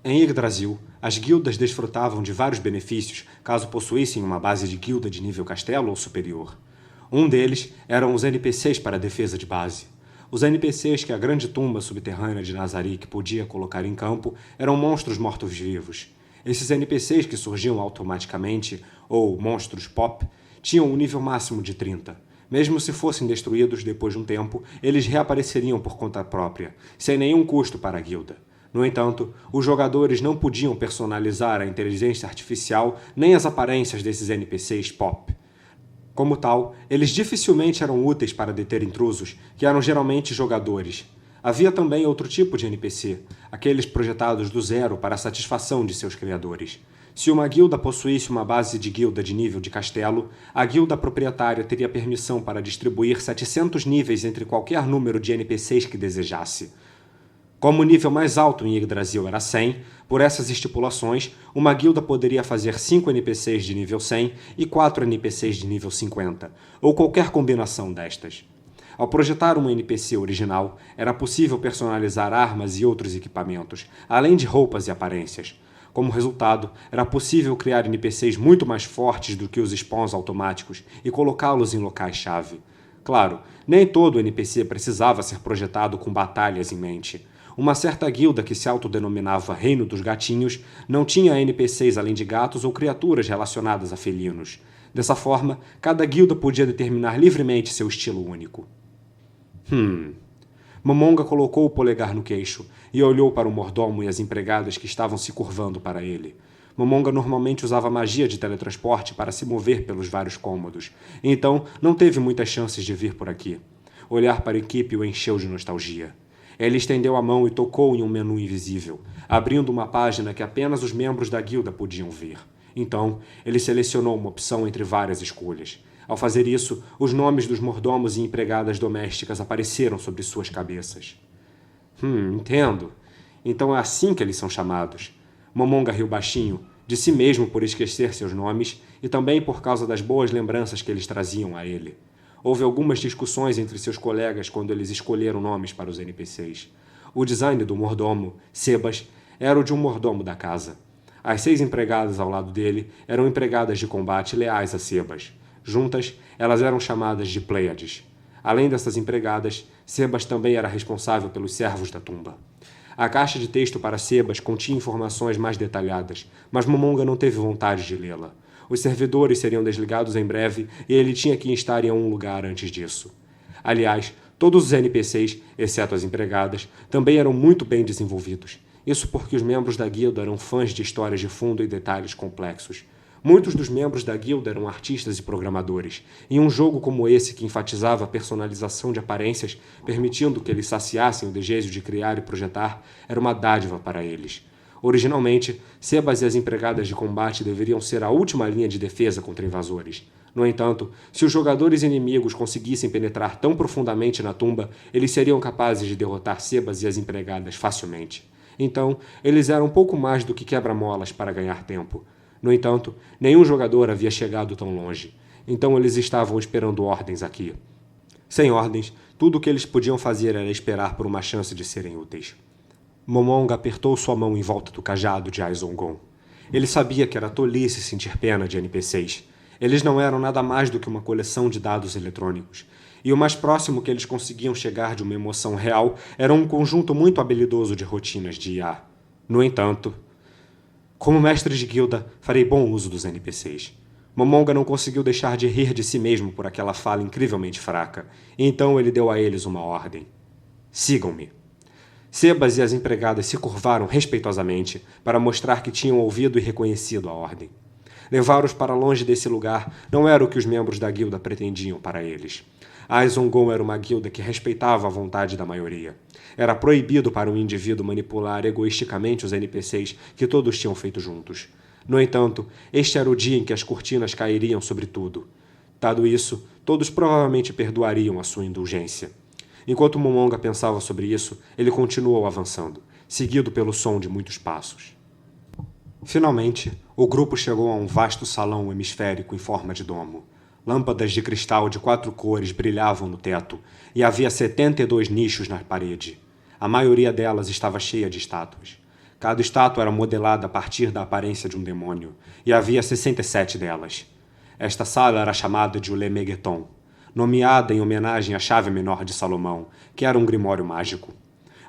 Em Yggdrasil, as guildas desfrutavam de vários benefícios caso possuíssem uma base de guilda de nível castelo ou superior. Um deles eram os NPCs para a defesa de base. Os NPCs que a grande tumba subterrânea de Nazarick podia colocar em campo eram monstros mortos-vivos. Esses NPCs que surgiam automaticamente, ou monstros pop, tinham um nível máximo de 30. Mesmo se fossem destruídos depois de um tempo, eles reapareceriam por conta própria, sem nenhum custo para a guilda. No entanto, os jogadores não podiam personalizar a inteligência artificial nem as aparências desses NPCs pop. Como tal, eles dificilmente eram úteis para deter intrusos, que eram geralmente jogadores. Havia também outro tipo de NPC, aqueles projetados do zero para a satisfação de seus criadores. Se uma guilda possuísse uma base de guilda de nível de castelo, a guilda proprietária teria permissão para distribuir 700 níveis entre qualquer número de NPCs que desejasse. Como o nível mais alto em Yggdrasil era 100, por essas estipulações, uma guilda poderia fazer 5 NPCs de nível 100 e 4 NPCs de nível 50, ou qualquer combinação destas. Ao projetar um NPC original, era possível personalizar armas e outros equipamentos, além de roupas e aparências. Como resultado, era possível criar NPCs muito mais fortes do que os spawns automáticos e colocá-los em locais-chave. Claro, nem todo NPC precisava ser projetado com batalhas em mente. Uma certa guilda que se autodenominava Reino dos Gatinhos não tinha NPCs além de gatos ou criaturas relacionadas a felinos. Dessa forma, cada guilda podia determinar livremente seu estilo único. Momonga colocou o polegar no queixo e olhou para o mordomo e as empregadas que estavam se curvando para ele. Momonga normalmente usava magia de teletransporte para se mover pelos vários cômodos, então não teve muitas chances de vir por aqui. Olhar para a equipe o encheu de nostalgia. Ele estendeu a mão e tocou em um menu invisível, abrindo uma página que apenas os membros da guilda podiam ver. Então, ele selecionou uma opção entre várias escolhas. Ao fazer isso, os nomes dos mordomos e empregadas domésticas apareceram sobre suas cabeças. Entendo. Então é assim que eles são chamados. Momonga riu baixinho, de si mesmo por esquecer seus nomes e também por causa das boas lembranças que eles traziam a ele. Houve algumas discussões entre seus colegas quando eles escolheram nomes para os NPCs. O design do mordomo, Sebas, era o de um mordomo da casa. As 6 empregadas ao lado dele eram empregadas de combate leais a Sebas. Juntas, elas eram chamadas de Pleiades. Além dessas empregadas, Sebas também era responsável pelos servos da tumba. A caixa de texto para Sebas continha informações mais detalhadas, mas Momonga não teve vontade de lê-la. Os servidores seriam desligados em breve e ele tinha que estar em algum lugar antes disso. Aliás, todos os NPCs, exceto as empregadas, também eram muito bem desenvolvidos. Isso porque os membros da guilda eram fãs de histórias de fundo e detalhes complexos. Muitos dos membros da guilda eram artistas e programadores, e um jogo como esse que enfatizava a personalização de aparências, permitindo que eles saciassem o desejo de criar e projetar, era uma dádiva para eles. Originalmente, Sebas e as empregadas de combate deveriam ser a última linha de defesa contra invasores. No entanto, se os jogadores inimigos conseguissem penetrar tão profundamente na tumba, eles seriam capazes de derrotar Sebas e as empregadas facilmente. Então, eles eram pouco mais do que quebra-molas para ganhar tempo. No entanto, nenhum jogador havia chegado tão longe. Então eles estavam esperando ordens aqui. Sem ordens, tudo o que eles podiam fazer era esperar por uma chance de serem úteis. Momonga apertou sua mão em volta do cajado de Aizongon. Ele sabia que era tolice sentir pena de NPCs. Eles não eram nada mais do que uma coleção de dados eletrônicos. E o mais próximo que eles conseguiam chegar de uma emoção real era um conjunto muito habilidoso de rotinas de IA. No entanto, como mestre de guilda, farei bom uso dos NPCs. Momonga não conseguiu deixar de rir de si mesmo por aquela fala incrivelmente fraca, e então ele deu a eles uma ordem. Sigam-me. Sebas e as empregadas se curvaram respeitosamente para mostrar que tinham ouvido e reconhecido a ordem. Levar-os para longe desse lugar não era o que os membros da guilda pretendiam para eles. Aizongon era uma guilda que respeitava a vontade da maioria. Era proibido para um indivíduo manipular egoisticamente os NPCs que todos tinham feito juntos. No entanto, este era o dia em que as cortinas cairiam sobre tudo. Dado isso, todos provavelmente perdoariam a sua indulgência. Enquanto Momonga pensava sobre isso, ele continuou avançando, seguido pelo som de muitos passos. Finalmente, o grupo chegou a um vasto salão hemisférico em forma de domo. Lâmpadas de cristal de 4 cores brilhavam no teto, e havia 72 nichos na parede. A maioria delas estava cheia de estátuas. Cada estátua era modelada a partir da aparência de um demônio, e havia 67 delas. Esta sala era chamada de Le Megaton, nomeada em homenagem à chave menor de Salomão, que era um grimório mágico.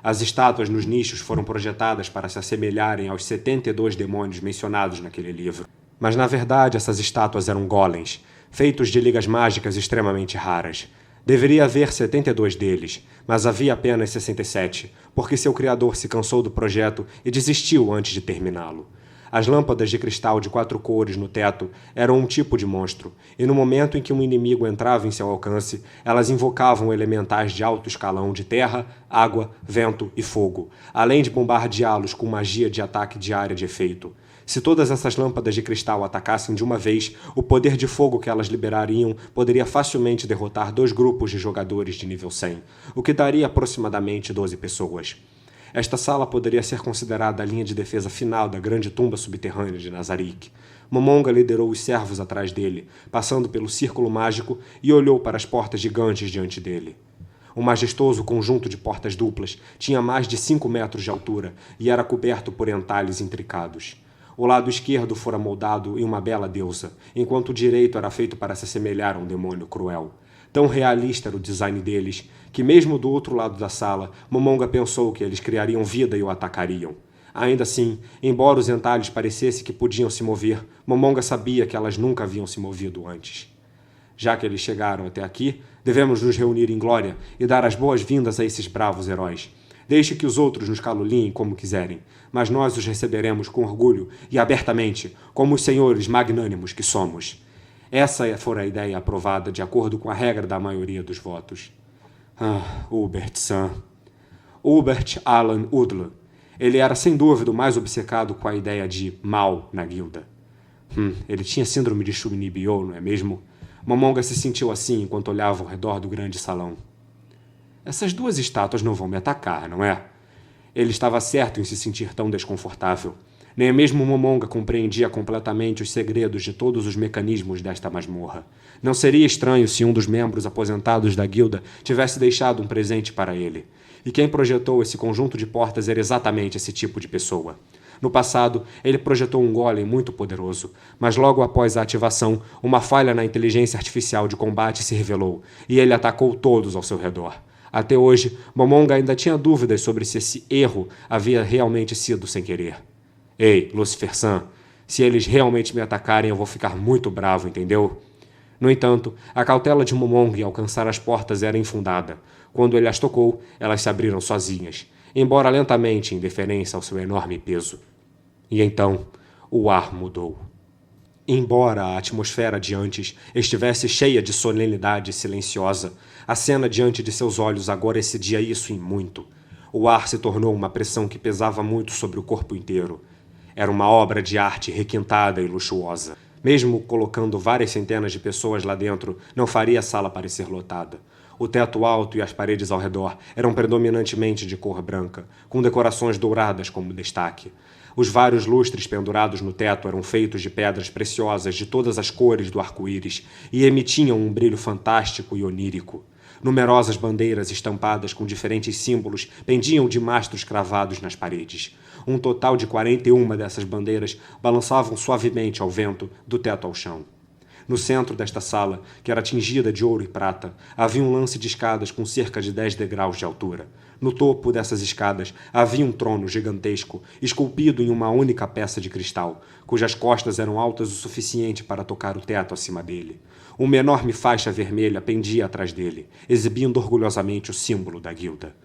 As estátuas nos nichos foram projetadas para se assemelharem aos 72 demônios mencionados naquele livro. Mas, na verdade, essas estátuas eram golems, feitos de ligas mágicas extremamente raras. Deveria haver 72 deles, mas havia apenas 67, porque seu criador se cansou do projeto e desistiu antes de terminá-lo. As lâmpadas de cristal de 4 cores no teto eram um tipo de monstro, e no momento em que um inimigo entrava em seu alcance, elas invocavam elementais de alto escalão de terra, água, vento e fogo, além de bombardeá-los com magia de ataque diária de efeito. Se todas essas lâmpadas de cristal atacassem de uma vez, o poder de fogo que elas liberariam poderia facilmente derrotar 2 grupos de jogadores de nível 100, o que daria aproximadamente 12 pessoas. Esta sala poderia ser considerada a linha de defesa final da grande tumba subterrânea de Nazarick. Momonga liderou os servos atrás dele, passando pelo círculo mágico e olhou para as portas gigantes diante dele. O majestoso conjunto de portas duplas tinha mais de 5 metros de altura e era coberto por entalhes intricados. O lado esquerdo fora moldado em uma bela deusa, enquanto o direito era feito para se assemelhar a um demônio cruel. Tão realista era o design deles, que mesmo do outro lado da sala, Momonga pensou que eles criariam vida e o atacariam. Ainda assim, embora os entalhes parecessem que podiam se mover, Momonga sabia que elas nunca haviam se movido antes. Já que eles chegaram até aqui, devemos nos reunir em glória e dar as boas-vindas a esses bravos heróis. Deixe que os outros nos caluniem como quiserem, mas nós os receberemos com orgulho e abertamente, como os senhores magnânimos que somos. Essa fora a ideia aprovada de acordo com a regra da maioria dos votos. Hubert-san. Hubert Alan Udler. Ele era sem dúvida o mais obcecado com a ideia de mal na guilda. Ele tinha síndrome de Shubnibiyo, não é mesmo? Momonga se sentiu assim enquanto olhava ao redor do grande salão. Essas 2 estátuas não vão me atacar, não é? Ele estava certo em se sentir tão desconfortável. Nem mesmo Momonga compreendia completamente os segredos de todos os mecanismos desta masmorra. Não seria estranho se um dos membros aposentados da guilda tivesse deixado um presente para ele. E quem projetou esse conjunto de portas era exatamente esse tipo de pessoa. No passado, ele projetou um golem muito poderoso, mas logo após a ativação, uma falha na inteligência artificial de combate se revelou, e ele atacou todos ao seu redor. Até hoje, Momonga ainda tinha dúvidas sobre se esse erro havia realmente sido sem querer. Ei, Lucifer-san, se eles realmente me atacarem, eu vou ficar muito bravo, entendeu? No entanto, a cautela de Momonga em alcançar as portas era infundada. Quando ele as tocou, elas se abriram sozinhas, embora lentamente em deferência ao seu enorme peso. E então, o ar mudou. Embora a atmosfera de antes estivesse cheia de solenidade silenciosa, a cena diante de seus olhos agora excedia isso em muito. O ar se tornou uma pressão que pesava muito sobre o corpo inteiro. Era uma obra de arte requintada e luxuosa. Mesmo colocando várias centenas de pessoas lá dentro, não faria a sala parecer lotada. O teto alto e as paredes ao redor eram predominantemente de cor branca, com decorações douradas como destaque. Os vários lustres pendurados no teto eram feitos de pedras preciosas de todas as cores do arco-íris e emitiam um brilho fantástico e onírico. Numerosas bandeiras estampadas com diferentes símbolos pendiam de mastros cravados nas paredes. Um total de 41 dessas bandeiras balançavam suavemente ao vento, do teto ao chão. No centro desta sala, que era tingida de ouro e prata, havia um lance de escadas com cerca de 10 degraus de altura. No topo dessas escadas havia um trono gigantesco, esculpido em uma única peça de cristal, cujas costas eram altas o suficiente para tocar o teto acima dele. Uma enorme faixa vermelha pendia atrás dele, exibindo orgulhosamente o símbolo da guilda.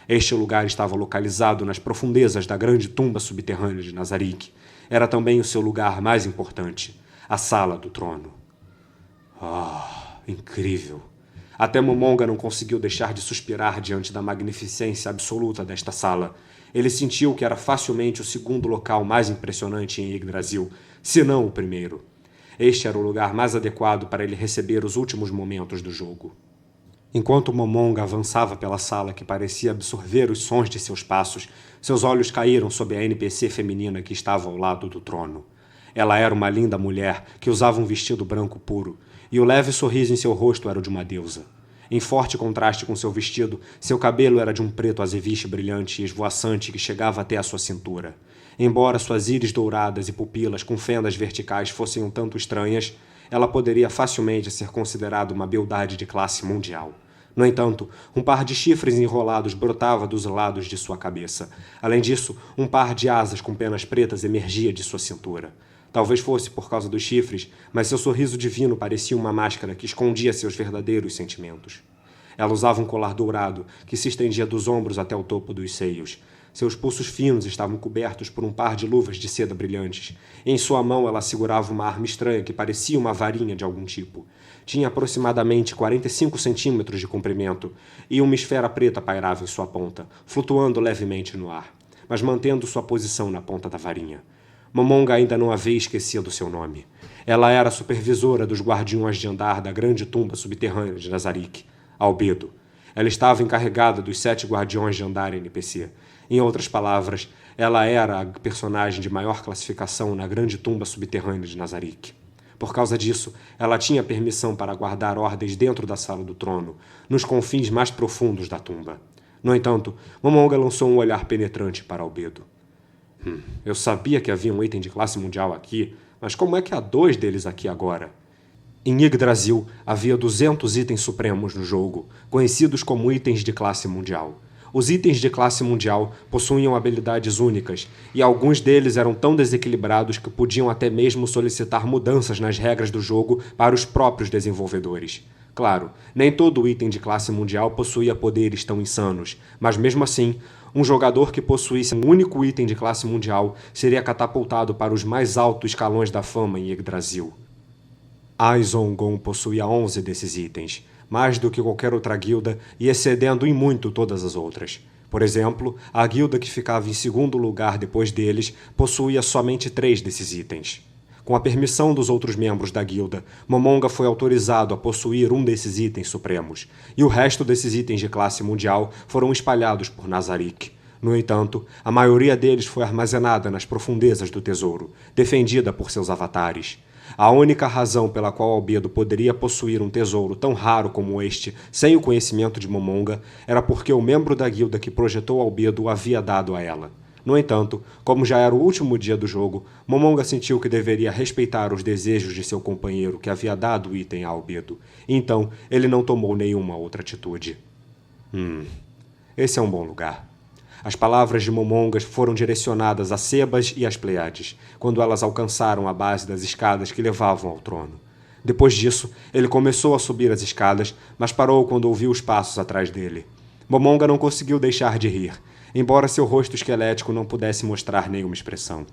Este lugar estava localizado nas profundezas da grande tumba subterrânea de Nazarick. Era também o seu lugar mais importante, a Sala do Trono. Incrível! Até Momonga não conseguiu deixar de suspirar diante da magnificência absoluta desta sala. Ele sentiu que era facilmente o segundo local mais impressionante em Yggdrasil, se não o primeiro. Este era o lugar mais adequado para ele receber os últimos momentos do jogo. Enquanto Momonga avançava pela sala que parecia absorver os sons de seus passos, seus olhos caíram sobre a NPC feminina que estava ao lado do trono. Ela era uma linda mulher que usava um vestido branco puro, e o leve sorriso em seu rosto era o de uma deusa. Em forte contraste com seu vestido, seu cabelo era de um preto azeviche brilhante e esvoaçante que chegava até a sua cintura. Embora suas íris douradas e pupilas com fendas verticais fossem um tanto estranhas, ela poderia facilmente ser considerada uma beldade de classe mundial. No entanto, um par de chifres enrolados brotava dos lados de sua cabeça. Além disso, um par de asas com penas pretas emergia de sua cintura. Talvez fosse por causa dos chifres, mas seu sorriso divino parecia uma máscara que escondia seus verdadeiros sentimentos. Ela usava um colar dourado que se estendia dos ombros até o topo dos seios. Seus pulsos finos estavam cobertos por um par de luvas de seda brilhantes. Em sua mão ela segurava uma arma estranha que parecia uma varinha de algum tipo. Tinha aproximadamente 45 centímetros de comprimento e uma esfera preta pairava em sua ponta, flutuando levemente no ar, mas mantendo sua posição na ponta da varinha. Momonga ainda não havia esquecido seu nome. Ela era a supervisora dos guardiões de andar da grande tumba subterrânea de Nazarick, Albedo. Ela estava encarregada dos 7 guardiões de andar NPC. Em outras palavras, ela era a personagem de maior classificação na grande tumba subterrânea de Nazarick. Por causa disso, ela tinha permissão para guardar ordens dentro da sala do trono, nos confins mais profundos da tumba. No entanto, Momonga lançou um olhar penetrante para Albedo. Eu sabia que havia um item de classe mundial aqui, mas como é que há 2 deles aqui agora? Em Yggdrasil, havia 200 itens supremos no jogo, conhecidos como itens de classe mundial. Os itens de classe mundial possuíam habilidades únicas, e alguns deles eram tão desequilibrados que podiam até mesmo solicitar mudanças nas regras do jogo para os próprios desenvolvedores. Claro, nem todo item de classe mundial possuía poderes tão insanos, mas mesmo assim, um jogador que possuísse um único item de classe mundial seria catapultado para os mais altos escalões da fama em Yggdrasil. Aizongon possuía 11 desses itens, mais do que qualquer outra guilda e excedendo em muito todas as outras. Por exemplo, a guilda que ficava em segundo lugar depois deles possuía somente 3 desses itens. Com a permissão dos outros membros da guilda, Momonga foi autorizado a possuir um desses itens supremos, e o resto desses itens de classe mundial foram espalhados por Nazarick. No entanto, a maioria deles foi armazenada nas profundezas do tesouro, defendida por seus avatares. A única razão pela qual Albedo poderia possuir um tesouro tão raro como este, sem o conhecimento de Momonga, era porque o membro da guilda que projetou Albedo o havia dado a ela. No entanto, como já era o último dia do jogo, Momonga sentiu que deveria respeitar os desejos de seu companheiro que havia dado o item a Albedo. Então, ele não tomou nenhuma outra atitude. Esse é um bom lugar. As palavras de Momonga foram direcionadas a Sebas e às Pleiades, quando elas alcançaram a base das escadas que levavam ao trono. Depois disso, ele começou a subir as escadas, mas parou quando ouviu os passos atrás dele. Momonga não conseguiu deixar de rir, embora seu rosto esquelético não pudesse mostrar nenhuma expressão.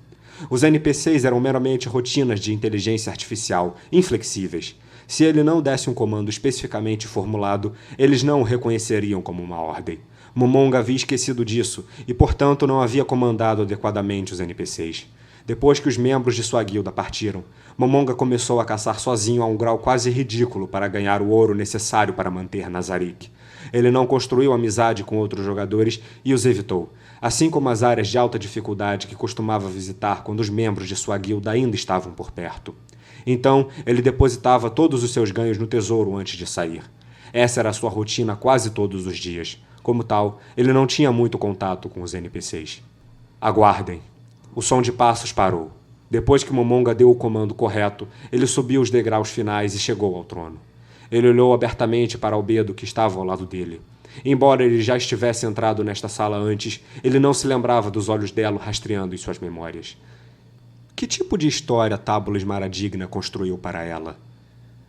Os NPCs eram meramente rotinas de inteligência artificial, inflexíveis. Se ele não desse um comando especificamente formulado, eles não o reconheceriam como uma ordem. Momonga havia esquecido disso e, portanto, não havia comandado adequadamente os NPCs. Depois que os membros de sua guilda partiram, Momonga começou a caçar sozinho a um grau quase ridículo para ganhar o ouro necessário para manter Nazarick. Ele não construiu amizade com outros jogadores e os evitou, assim como as áreas de alta dificuldade que costumava visitar quando os membros de sua guilda ainda estavam por perto. Então, ele depositava todos os seus ganhos no tesouro antes de sair. Essa era a sua rotina quase todos os dias. Como tal, ele não tinha muito contato com os NPCs. Aguardem. O som de passos parou. Depois que Momonga deu o comando correto, ele subiu os degraus finais e chegou ao trono. Ele olhou abertamente para Albedo, que estava ao lado dele. Embora ele já estivesse entrado nesta sala antes, ele não se lembrava dos olhos dela rastreando em suas memórias. Que tipo de história Tábulas Maradigna construiu para ela?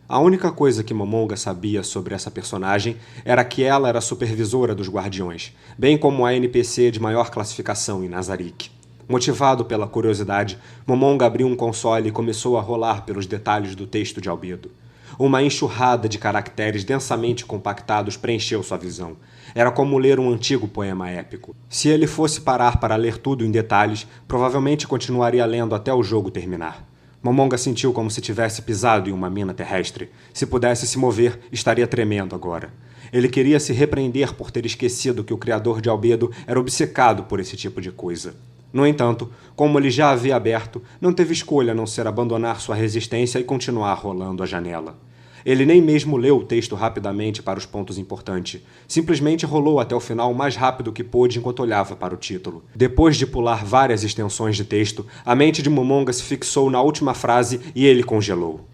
A única coisa que Momonga sabia sobre essa personagem era que ela era supervisora dos guardiões, bem como a NPC de maior classificação em Nazarick. Motivado pela curiosidade, Momonga abriu um console e começou a rolar pelos detalhes do texto de Albedo. Uma enxurrada de caracteres densamente compactados preencheu sua visão. Era como ler um antigo poema épico. Se ele fosse parar para ler tudo em detalhes, provavelmente continuaria lendo até o jogo terminar. Momonga sentiu como se tivesse pisado em uma mina terrestre. Se pudesse se mover, estaria tremendo agora. Ele queria se repreender por ter esquecido que o criador de Albedo era obcecado por esse tipo de coisa. No entanto, como ele já havia aberto, não teve escolha a não ser abandonar sua resistência e continuar rolando a janela. Ele nem mesmo leu o texto rapidamente para os pontos importantes. Simplesmente rolou até o final o mais rápido que pôde enquanto olhava para o título. Depois de pular várias extensões de texto, a mente de Momonga se fixou na última frase e ele congelou.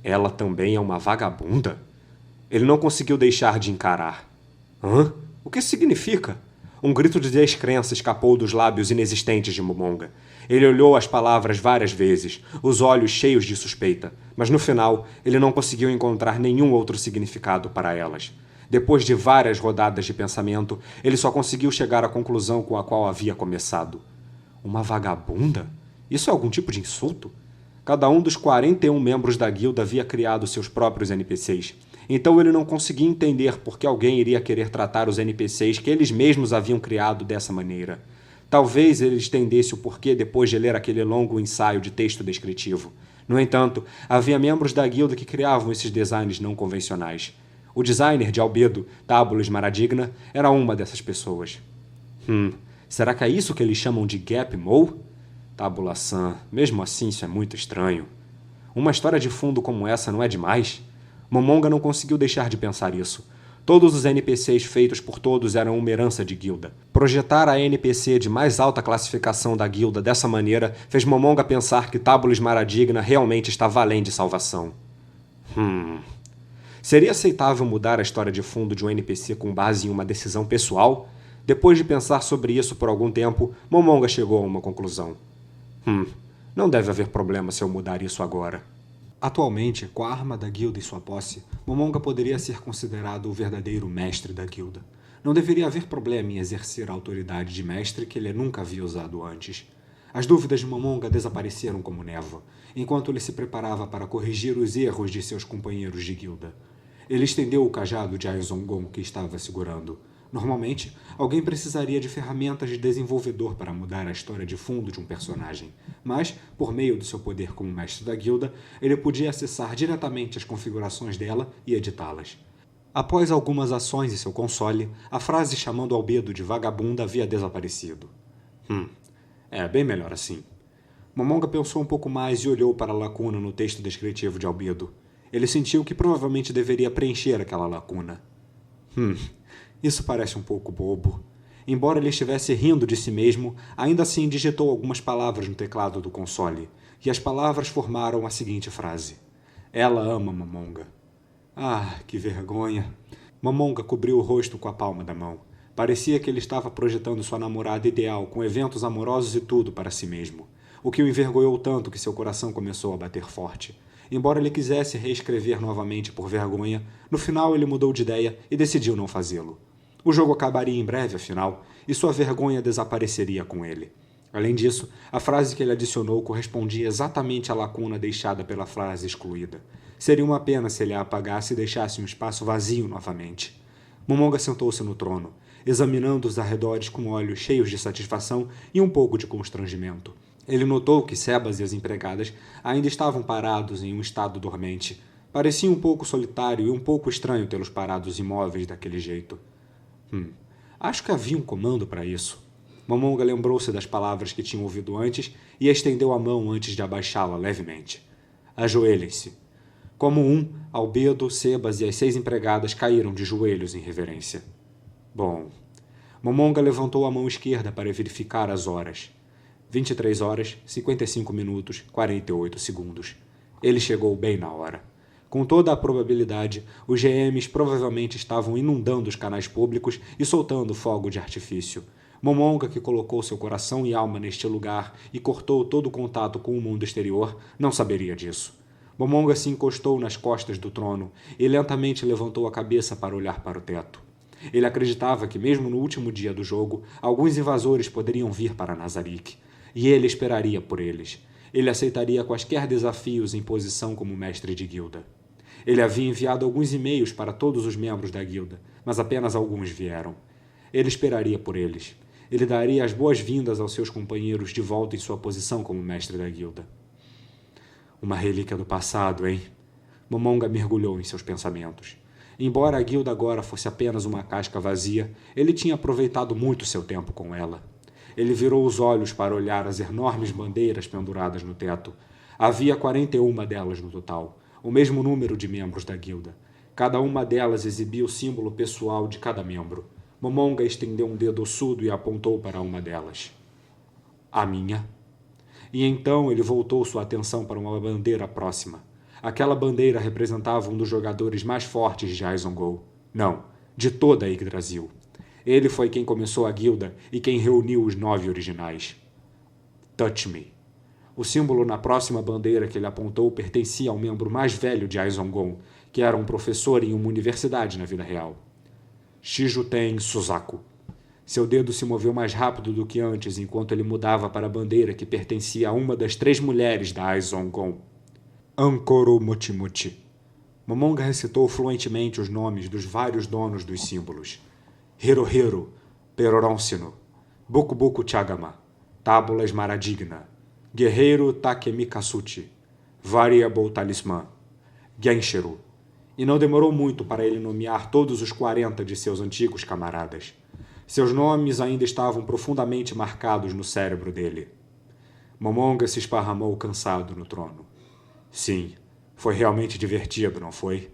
Ela também é uma vagabunda? Ele não conseguiu deixar de encarar. O que isso significa? Um grito de descrença escapou dos lábios inexistentes de Momonga. Ele olhou as palavras várias vezes, os olhos cheios de suspeita, mas no final ele não conseguiu encontrar nenhum outro significado para elas. Depois de várias rodadas de pensamento, ele só conseguiu chegar à conclusão com a qual havia começado. Uma vagabunda? Isso é algum tipo de insulto? Cada um dos 41 membros da guilda havia criado seus próprios NPCs. Então ele não conseguia entender por que alguém iria querer tratar os NPCs que eles mesmos haviam criado dessa maneira. Talvez ele entendesse o porquê depois de ler aquele longo ensaio de texto descritivo. No entanto, havia membros da guilda que criavam esses designs não convencionais. O designer de Albedo, Tábulos Maradigna, era uma dessas pessoas. Será que é isso que eles chamam de Gap Mole? Tabulação, mesmo assim isso é muito estranho. Uma história de fundo como essa não é demais? Momonga não conseguiu deixar de pensar isso. Todos os NPCs feitos por todos eram uma herança de guilda. Projetar a NPC de mais alta classificação da guilda dessa maneira fez Momonga pensar que Tábulos Maradigna realmente estava além de salvação. Seria aceitável mudar a história de fundo de um NPC com base em uma decisão pessoal? Depois de pensar sobre isso por algum tempo, Momonga chegou a uma conclusão. Não deve haver problema se eu mudar isso agora. Atualmente, com a arma da guilda em sua posse, Momonga poderia ser considerado o verdadeiro mestre da guilda. Não deveria haver problema em exercer a autoridade de mestre que ele nunca havia usado antes. As dúvidas de Momonga desapareceram como névoa, enquanto ele se preparava para corrigir os erros de seus companheiros de guilda. Ele estendeu o cajado de Aizongon que estava segurando. Normalmente, alguém precisaria de ferramentas de desenvolvedor para mudar a história de fundo de um personagem, mas, por meio do seu poder como mestre da guilda, ele podia acessar diretamente as configurações dela e editá-las. Após algumas ações em seu console, a frase chamando Albedo de vagabunda havia desaparecido. É bem melhor assim. Momonga pensou um pouco mais e olhou para a lacuna no texto descritivo de Albedo. Ele sentiu que provavelmente deveria preencher aquela lacuna. Isso parece um pouco bobo. Embora ele estivesse rindo de si mesmo, ainda assim digitou algumas palavras no teclado do console, e as palavras formaram a seguinte frase. Ela ama Momonga. Ah, que vergonha. Momonga cobriu o rosto com a palma da mão. Parecia que ele estava projetando sua namorada ideal, com eventos amorosos e tudo para si mesmo, o que o envergonhou tanto que seu coração começou a bater forte. Embora ele quisesse reescrever novamente por vergonha, no final ele mudou de ideia e decidiu não fazê-lo. O jogo acabaria em breve, afinal, e sua vergonha desapareceria com ele. Além disso, a frase que ele adicionou correspondia exatamente à lacuna deixada pela frase excluída. Seria uma pena se ele a apagasse e deixasse um espaço vazio novamente. Momonga sentou-se no trono, examinando os arredores com olhos cheios de satisfação e um pouco de constrangimento. Ele notou que Sebas e as empregadas ainda estavam parados em um estado dormente. Parecia um pouco solitário e um pouco estranho tê-los parados imóveis daquele jeito. Acho que havia um comando para isso. Momonga lembrou-se das palavras que tinha ouvido antes e estendeu a mão antes de abaixá-la levemente. Ajoelhem-se. Como Albedo, Sebas e as 6 empregadas caíram de joelhos em reverência. Bom. Momonga levantou a mão esquerda para verificar as horas. 23 horas, 55 minutos, 48 segundos. Ele chegou bem na hora. Com toda a probabilidade, os GMs provavelmente estavam inundando os canais públicos e soltando fogo de artifício. Momonga, que colocou seu coração e alma neste lugar e cortou todo o contato com o mundo exterior, não saberia disso. Momonga se encostou nas costas do trono e lentamente levantou a cabeça para olhar para o teto. Ele acreditava que, mesmo no último dia do jogo, alguns invasores poderiam vir para Nazarick, e ele esperaria por eles. Ele aceitaria quaisquer desafios em posição como mestre de guilda. Ele havia enviado alguns e-mails para todos os membros da guilda, mas apenas alguns vieram. Ele esperaria por eles. Ele daria as boas-vindas aos seus companheiros de volta em sua posição como mestre da guilda. Uma relíquia do passado, hein? Momonga mergulhou em seus pensamentos. Embora a guilda agora fosse apenas uma casca vazia, ele tinha aproveitado muito seu tempo com ela. Ele virou os olhos para olhar as enormes bandeiras penduradas no teto. Havia 41 delas no total, o mesmo número de membros da guilda. Cada uma delas exibia o símbolo pessoal de cada membro. Momonga estendeu um dedo ossudo e apontou para uma delas. A minha. E então ele voltou sua atenção para uma bandeira próxima. Aquela bandeira representava um dos jogadores mais fortes de Aizongol. Não, de toda a Yggdrasil. Ele foi quem começou a guilda e quem reuniu os 9 originais. Touch Me. O símbolo na próxima bandeira que ele apontou pertencia ao membro mais velho de Aizongon, que era um professor em uma universidade na vida real. Shijuten Suzaku. Seu dedo se moveu mais rápido do que antes enquanto ele mudava para a bandeira que pertencia a uma das 3 mulheres da Aizongon. Ankoro Mochimuchi. Momonga recitou fluentemente os nomes dos vários donos dos símbolos. Hirohiro, Peroronsino, Bukubuku Chagama, Tábula Esmaradigna, Guerreiro Takemikasuchi, Variable Talismã, Genshiru. E não demorou muito para ele nomear todos os 40 de seus antigos camaradas. Seus nomes ainda estavam profundamente marcados no cérebro dele. Momonga se esparramou cansado no trono. Sim, foi realmente divertido, não foi?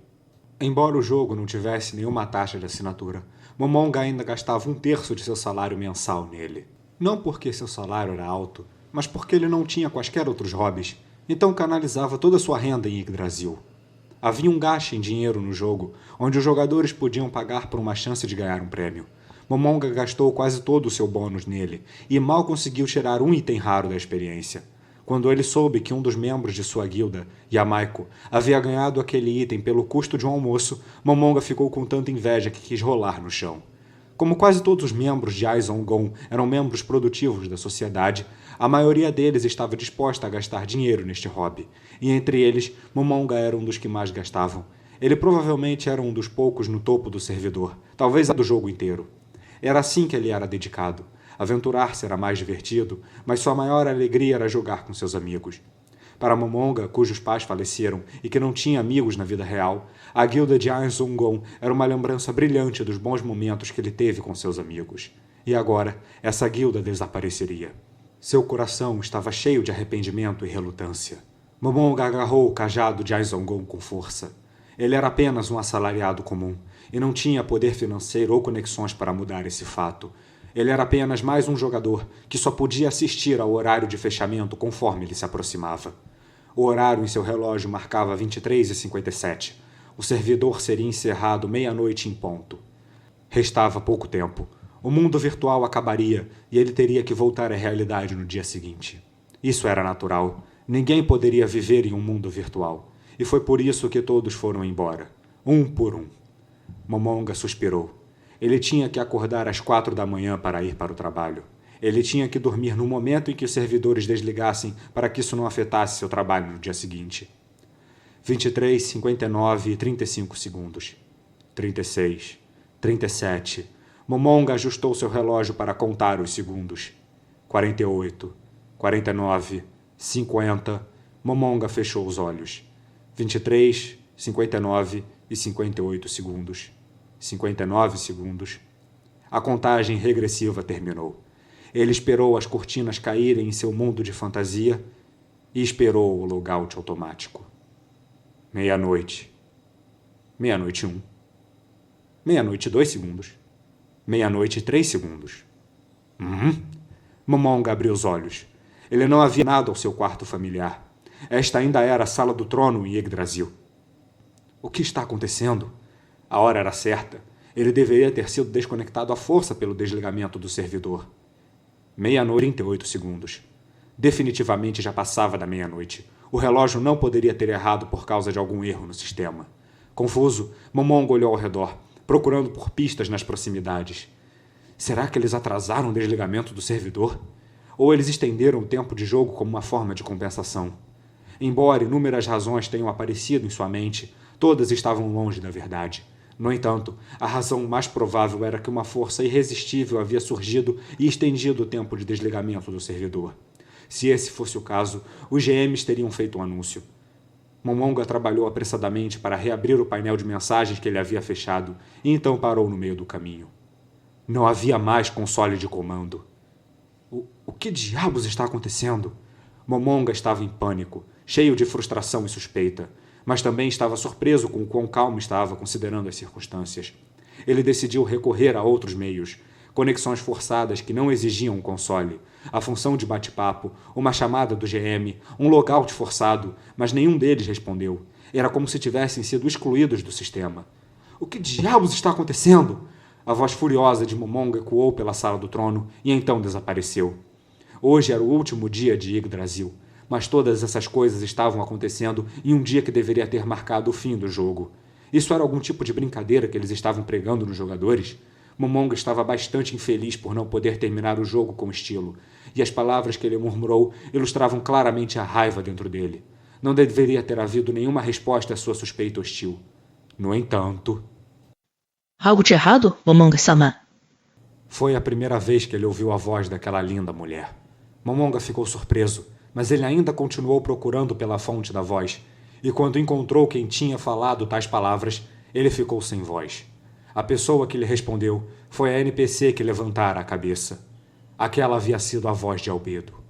Embora o jogo não tivesse nenhuma taxa de assinatura, Momonga ainda gastava 1/3 de seu salário mensal nele. Não porque seu salário era alto, mas porque ele não tinha quaisquer outros hobbies, então canalizava toda sua renda em Yggdrasil. Havia um gasto em dinheiro no jogo, onde os jogadores podiam pagar por uma chance de ganhar um prêmio. Momonga gastou quase todo o seu bônus nele, e mal conseguiu tirar um item raro da experiência. Quando ele soube que um dos membros de sua guilda, Yamaiko, havia ganhado aquele item pelo custo de um almoço, Momonga ficou com tanta inveja que quis rolar no chão. Como quase todos os membros de Aizongon eram membros produtivos da sociedade, a maioria deles estava disposta a gastar dinheiro neste hobby, e entre eles, Momonga era um dos que mais gastavam. Ele provavelmente era um dos poucos no topo do servidor, talvez do jogo inteiro. Era assim que ele era dedicado. Aventurar-se era mais divertido, mas sua maior alegria era jogar com seus amigos. Para Momonga, cujos pais faleceram e que não tinha amigos na vida real, a guilda de Aizongon era uma lembrança brilhante dos bons momentos que ele teve com seus amigos. E agora, essa guilda desapareceria. Seu coração estava cheio de arrependimento e relutância. Momonga agarrou o cajado de Aizongon com força. Ele era apenas um assalariado comum, e não tinha poder financeiro ou conexões para mudar esse fato. Ele era apenas mais um jogador que só podia assistir ao horário de fechamento conforme ele se aproximava. O horário em seu relógio marcava 23h57. O servidor seria encerrado meia-noite em ponto. Restava pouco tempo. O mundo virtual acabaria e ele teria que voltar à realidade no dia seguinte. Isso era natural. Ninguém poderia viver em um mundo virtual. E foi por isso que todos foram embora, um por um. Momonga suspirou. Ele tinha que acordar às 4 da manhã para ir para o trabalho. Ele tinha que dormir no momento em que os servidores desligassem para que isso não afetasse seu trabalho no dia seguinte. 23, 59 e 35 segundos. 36, 37. Momonga ajustou seu relógio para contar os segundos. 48, 49, 50. Momonga fechou os olhos. 23, 59 e 58 segundos. 59 segundos. A contagem regressiva terminou. Ele esperou as cortinas caírem em seu mundo de fantasia e esperou o logout automático. Meia-noite. Meia-noite 1. Meia-noite 2 segundos. Meia-noite 3 segundos. Momonga abriu os olhos. Ele não havia nada ao seu quarto familiar. Esta ainda era a sala do trono em Yggdrasil. O que está acontecendo? A hora era certa. Ele deveria ter sido desconectado à força pelo desligamento do servidor. Meia-noite e 38 segundos. Definitivamente já passava da meia-noite. O relógio não poderia ter errado por causa de algum erro no sistema. Confuso, Momonga olhou ao redor, procurando por pistas nas proximidades. Será que eles atrasaram o desligamento do servidor? Ou eles estenderam o tempo de jogo como uma forma de compensação? Embora inúmeras razões tenham aparecido em sua mente, todas estavam longe da verdade. No entanto, a razão mais provável era que uma força irresistível havia surgido e estendido o tempo de desligamento do servidor. Se esse fosse o caso, os GMs teriam feito um anúncio. Momonga trabalhou apressadamente para reabrir o painel de mensagens que ele havia fechado e então parou no meio do caminho. Não havia mais console de comando. O que diabos está acontecendo? Momonga estava em pânico, cheio de frustração e suspeita, mas também estava surpreso com o quão calmo estava considerando as circunstâncias. Ele decidiu recorrer a outros meios, conexões forçadas que não exigiam um console, a função de bate-papo, uma chamada do GM, um logout forçado, mas nenhum deles respondeu. Era como se tivessem sido excluídos do sistema. O que diabos está acontecendo? A voz furiosa de Momonga ecoou pela sala do trono e então desapareceu. Hoje era o último dia de Yggdrasil, mas todas essas coisas estavam acontecendo em um dia que deveria ter marcado o fim do jogo. Isso era algum tipo de brincadeira que eles estavam pregando nos jogadores? Momonga estava bastante infeliz por não poder terminar o jogo com estilo, e as palavras que ele murmurou ilustravam claramente a raiva dentro dele. Não deveria ter havido nenhuma resposta à sua suspeita hostil. No entanto... Algo de errado, Momonga-sama? Foi a primeira vez que ele ouviu a voz daquela linda mulher. Momonga ficou surpreso, mas ele ainda continuou procurando pela fonte da voz, e quando encontrou quem tinha falado tais palavras, ele ficou sem voz. A pessoa que lhe respondeu foi a NPC que levantara a cabeça. Aquela havia sido a voz de Albedo.